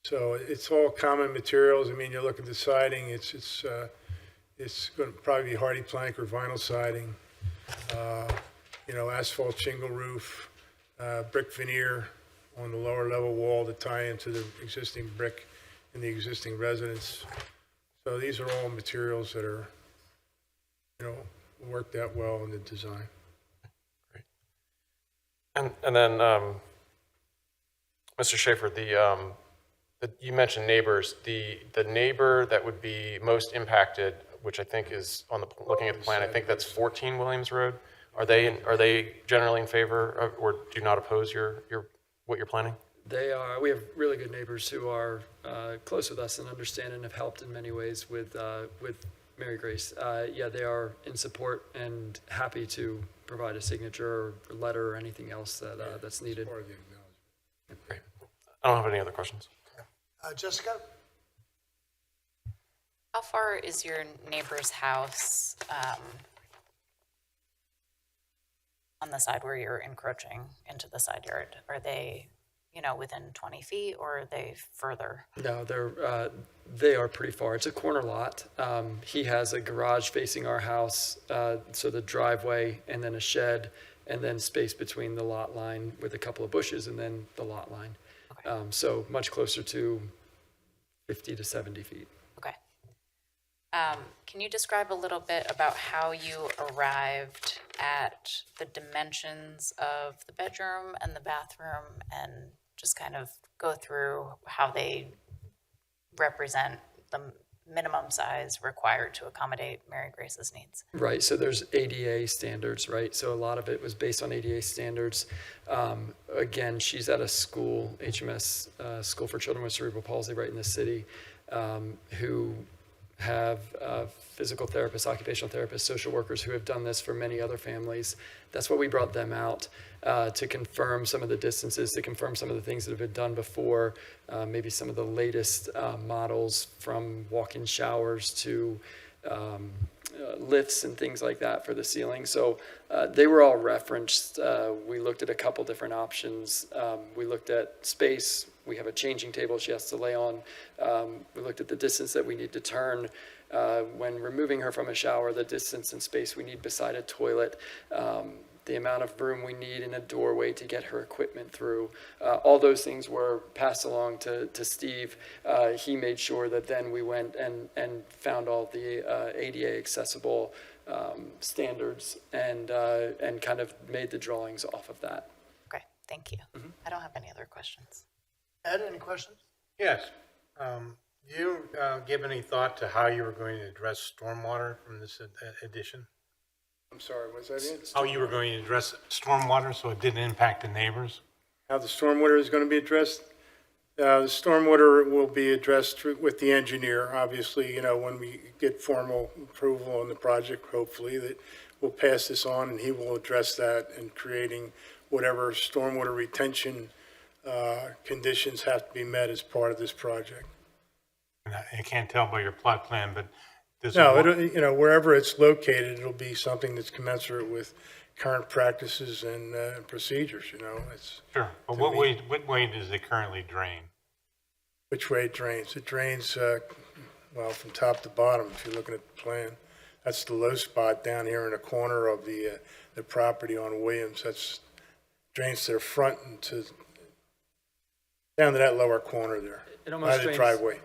So it's all common materials. I mean, you look at the siding; it's going to probably be hardy plank or vinyl siding. You know, asphalt shingle roof, brick veneer on the lower level wall to tie into the existing brick in the existing residence. So these are all materials that are, you know, worked out well in the design. And then, Mr. Schaefer, you mentioned neighbors. The neighbor that would be most impacted, which I think is looking at the plan, I think that's 14 Williams Road. Are they generally in favor of, or do not oppose what you're planning? They are. We have really good neighbors who are close with us and understand and have helped in many ways with Mary Grace. Yeah, they are in support and happy to provide a signature or letter or anything else that's needed. Great. I don't have any other questions. Jessica? How far is your neighbor's house on the side where you're encroaching into the side yard? Are they, you know, within 20 feet, or are they further? No, they are pretty far. It's a corner lot. He has a garage facing our house, so the driveway and then a shed and then space between the lot line with a couple of bushes and then the lot line. Okay. So much closer to 50 to 70 feet. Okay. Can you describe a little bit about how you arrived at the dimensions of the bedroom and the bathroom, and just kind of go through how they represent the minimum size required to accommodate Mary Grace's needs? Right, so there's ADA standards, right? So a lot of it was based on ADA standards. Again, she's at a school, HMS, School for Children with Cerebral Palsy right in the city, who have physical therapists, occupational therapists, social workers who have done this for many other families. That's why we brought them out, to confirm some of the distances, to confirm some of the things that have been done before, maybe some of the latest models, from walk-in showers to lifts and things like that for the ceiling. So they were all referenced. We looked at a couple different options. We looked at space. We have a changing table she has to lay on. We looked at the distance that we need to turn. When removing her from a shower, the distance and space we need beside a toilet, the amount of room we need in a doorway to get her equipment through. All those things were passed along to Steve. He made sure that then we went and found all the ADA accessible standards and kind of made the drawings off of that. Okay, thank you. I don't have any other questions. Ed, any questions? Yes. You give any thought to how you were going to address stormwater from this addition? I'm sorry, was that it? How you were going to address stormwater so it didn't impact the neighbors? How the stormwater is going to be addressed? The stormwater will be addressed with the engineer. Obviously, you know, when we get formal approval on the project, hopefully, that we'll pass this on and he will address that in creating whatever stormwater retention conditions have to be met as part of this project. And I can't tell by your plot plan, but does No, you know, wherever it's located, it'll be something that's commensurate with current practices and procedures, you know. It's Sure, but what way does it currently drain? which way it drains. It drains, well, from top to bottom, if you're looking at the plan. That's the low spot down here in the corner of the property on Williams. That's drains to the front and down to that lower corner there, It almost by the drains driveway.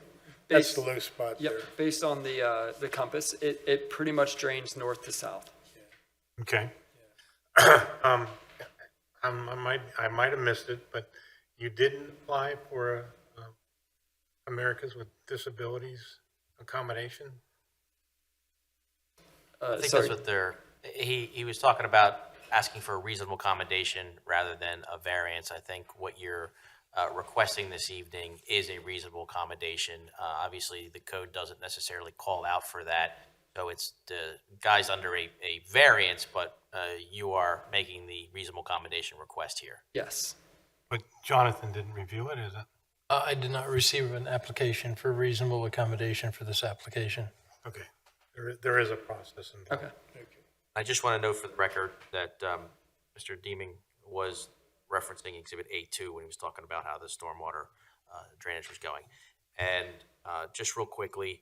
That's based- the low spot there. Yep, based on the compass, it pretty much drains north to south. Okay. I might have missed it, but you didn't apply for Americans with Disabilities accommodation? I think Sorry. that's what he was talking about asking for a reasonable accommodation rather than a variance. I think what you're requesting this evening is a reasonable accommodation. Obviously, the code doesn't necessarily call out for that, so it's the guys under a variance, but you are making the reasonable accommodation request here. Yes. But Jonathan didn't review it, is it? I did not receive an application for reasonable accommodation for this application. Okay, there is a process involved. Okay. I just want to note for the record that Mr. Deeming was referencing Exhibit A2 when he was talking about how the stormwater drainage was going. And just real quickly,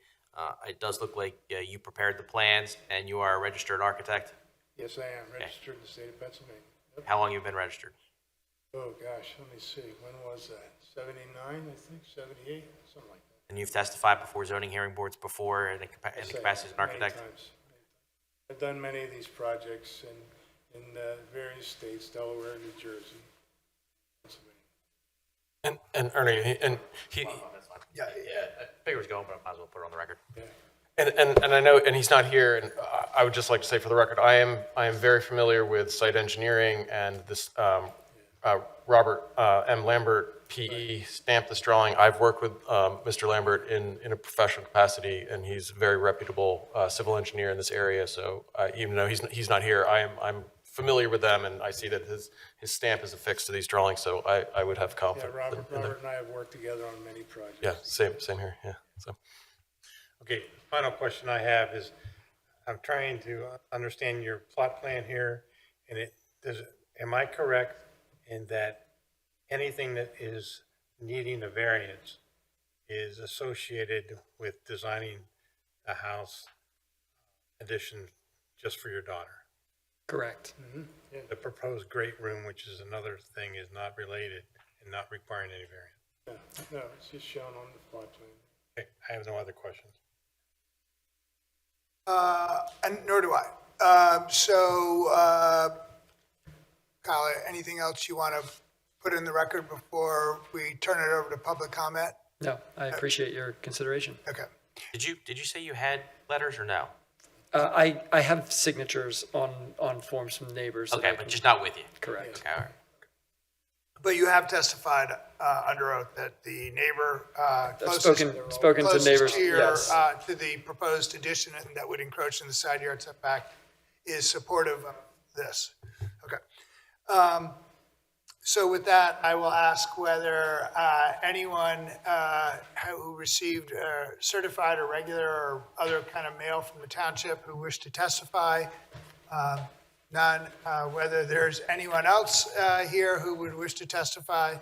it does look like you prepared the plans and you are a registered architect. Yes, I am registered in the state of Pennsylvania. Yep. How long you been registered? Oh, gosh, let me see. When was that? 79, I think, 78, something like that. And you've testified before zoning hearing boards before in the Yes, I capacity as an have, many architect? times. I've done many of these projects in various states, Delaware, New Jersey, Pennsylvania. And Ernie, and he, That's fine. Yeah, I figured it was going, but I might as well put it on the record. and I know, and he's not here, and I would just like to say for the record, I am very familiar with site engineering, and this, Robert M. Lambert, PE, stamped this drawing. I've worked with Mr. Lambert in a professional capacity, and he's a very reputable civil engineer in this area. So even though he's not here, I'm familiar with them, and I see that his stamp is affixed to these drawings. So I would have Yeah, confidence. Robert and I have worked together on many projects. Yeah, same here. Yeah. So Okay, final question I have is, I'm trying to understand your plot plan here, and am I correct in that anything that is needing a variance is associated with designing a house addition just for your daughter? Correct. Yeah. The proposed great room, which is another thing, is not related and not requiring any variance. No, it's just shown on the plot plan. Okay, I have no other questions. And nor do I. Kyle, anything else you want to put in the record before we turn it over to public comment? No, I appreciate your consideration. Okay. Did you say you had letters or no? I have signatures on forms from neighbors. that Okay, I but can- just not with you. Correct. Okay, all right. But you have testified under oath that the neighbor I've closest spoken to neighbors, to your, yes. to the proposed addition and that would encroach in the side yard setback is supportive of this. Okay. So with that, I will ask whether anyone who received certified or regular or other kind of mail from the township who wish to testify, none. Whether there's anyone else here who would wish to testify.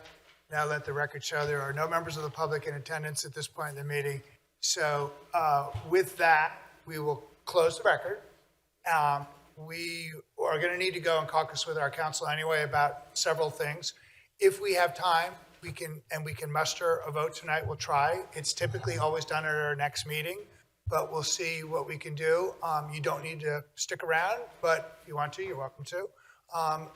Now let the record show there are no members of the public in attendance at this point in the meeting. So with that, we will close the record. We are going to need to go and caucus with our council anyway about several things. If we have time, we can muster a vote tonight, we'll try. It's typically always done at our next meeting, but we'll see what we can do. You don't need to stick around, but if you want to, you're welcome to.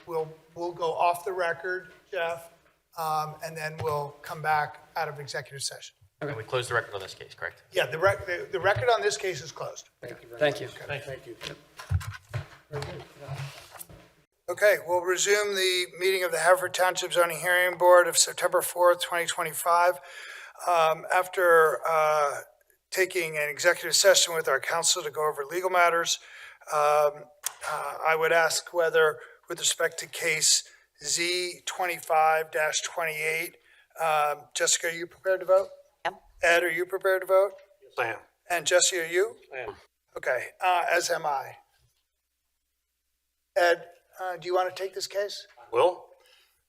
We'll go off the record, Jeff, and then we'll come back out of executive session. And we close the record on this case, correct? Yeah, the record on this case is closed. Thank you. Thank you. Okay, we'll resume the meeting of the Haverford Township Zoning Hearing Board of September 4th, 2025. After taking an executive session with our council to go over legal matters, I would ask whether, with respect to case Z25-28, Jessica, are you prepared to vote? Yep. Ed, are you prepared to vote? Yes, I am. And Jesse, are you? I am. Okay, as am I. Ed, do you want to take this case? Will,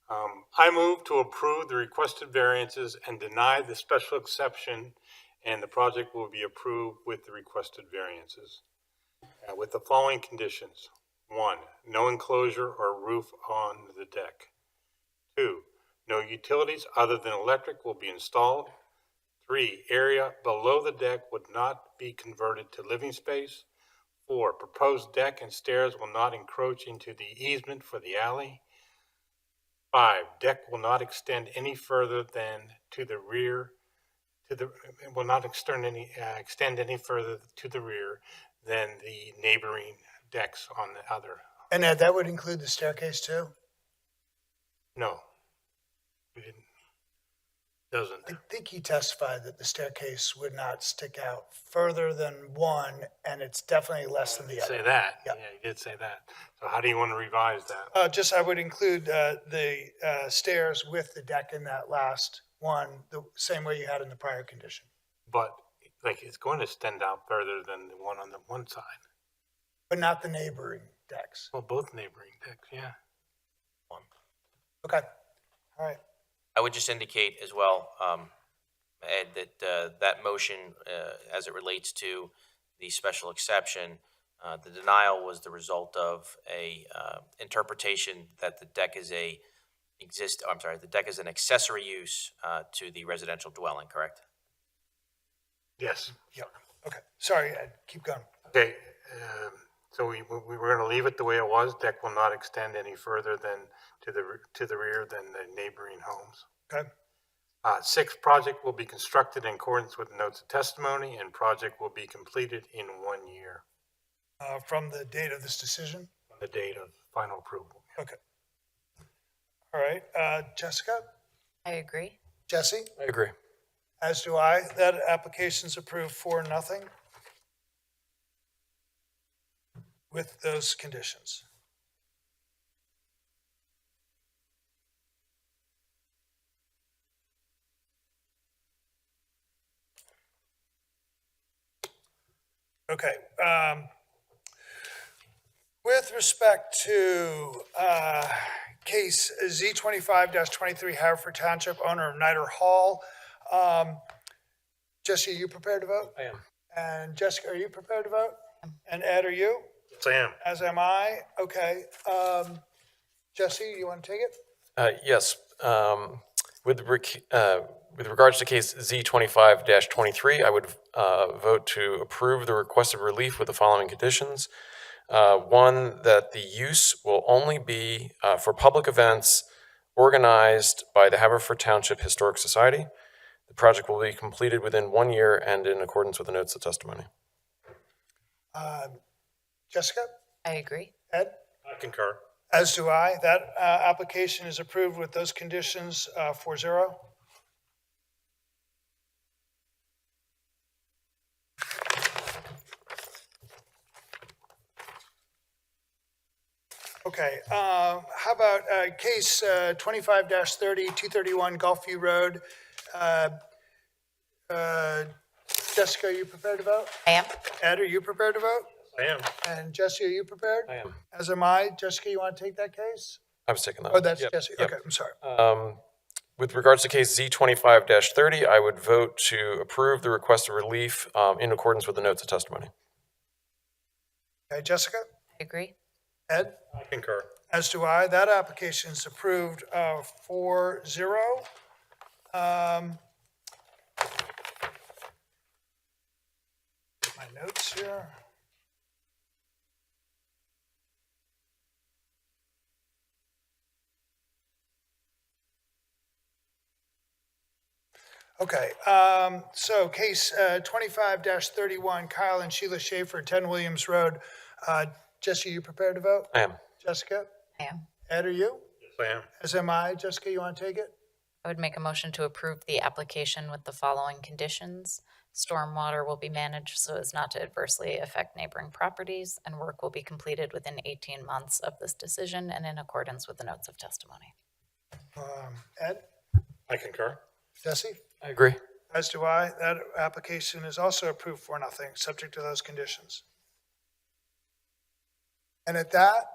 I move to approve the requested variances and deny the special exception, and the project will be approved with the requested variances. With the following conditions. 1, no enclosure or roof on the deck. 2, no utilities other than electric will be installed. 3, area below the deck would not be converted to living space. 4, proposed deck and stairs will not encroach into the easement for the alley. 5, deck will not extend any further than to the rear, will not extend any further to the rear than the neighboring decks on the other. And Ed, that would include the staircase too? No, we didn't. Doesn't. I think he testified that the staircase would not stick out further than one, and it's definitely less than the other. Say that. Yeah. Yeah, he did say that. So how do you want to revise that? I would include the stairs with the deck in that last one, the same way you had in the prior condition. But like it's going to extend out further than the one on the one side. But not the neighboring decks. Well, both neighboring decks, yeah. Okay, all right. I would just indicate as well, Ed, that that motion, as it relates to the special exception, the denial was the result of a interpretation that the deck is the deck is an accessory use to the residential dwelling, correct? Yes. Yeah, okay. Sorry, Ed, keep going. Okay, so we were going to leave it the way it was. Deck will not extend any further than to the rear than the neighboring homes. Okay. 6, project will be constructed in accordance with notes of testimony, and project will be completed in 1 year. From the date of this decision? From the date of final approval. Okay. All right, Jessica? I agree. Jesse? I agree. As do I. That application's approved 4-0 with those conditions. Okay. With respect to case Z25-23 Haverford Township, owner of Niter Hall, Jesse, are you prepared to vote? I am. And Jessica, are you prepared to vote? And Ed, are you? Yes, I am. As am I. Okay. Jesse, you want to take it? Yes. With regards to case Z25-23, I would vote to approve the requested relief with the following conditions. 1, that the use will only be for public events organized by the Haverford Township Historic Society. The project will be completed within 1 year and in accordance with the notes of testimony. Jessica? I agree. Ed? I concur. As do I. That application is approved with those conditions 4-0. Okay, how about case 25-30, 231 Gulfview Road? Jessica, are you prepared to vote? I am. Ed, are you prepared to vote? I am. And Jesse, are you prepared? I am. As am I. Jessica, you want to take that case? I was taking that. Oh, that's Yep, Jesse. yep. Okay, I'm sorry. With regards to case Z25-30, I would vote to approve the request of relief in accordance with the notes of testimony. Okay, Jessica? I agree. Ed? I concur. As do I. That application is approved 4-0. Get my notes here. Okay, so case 25-31, Kyle and Sheila Schaefer, 10 Williams Road. Jesse, you prepared to vote? I am. Jessica? I am. Ed, are you? Yes, I am. As am I. Jessica, you want to take it? I would make a motion to approve the application with the following conditions. Stormwater will be managed so as not to adversely affect neighboring properties, and work will be completed within 18 months of this decision and in accordance with the notes of testimony. Ed? I concur. Jesse? I agree. As do I. That application is also approved 4-0, subject to those conditions. And at that,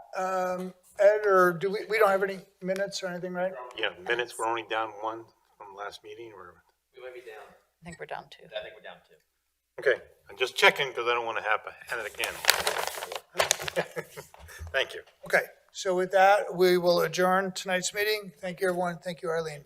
Ed, or do we don't have any minutes or anything, right? Yeah, minutes, we're only down one from last meeting, or? We might be down. I think we're down to. I think we're down 2. Okay, I'm just checking because I don't want to have it again. Thank you. Okay, so with that, we will adjourn tonight's meeting. Thank you, everyone. Thank you, Arlene.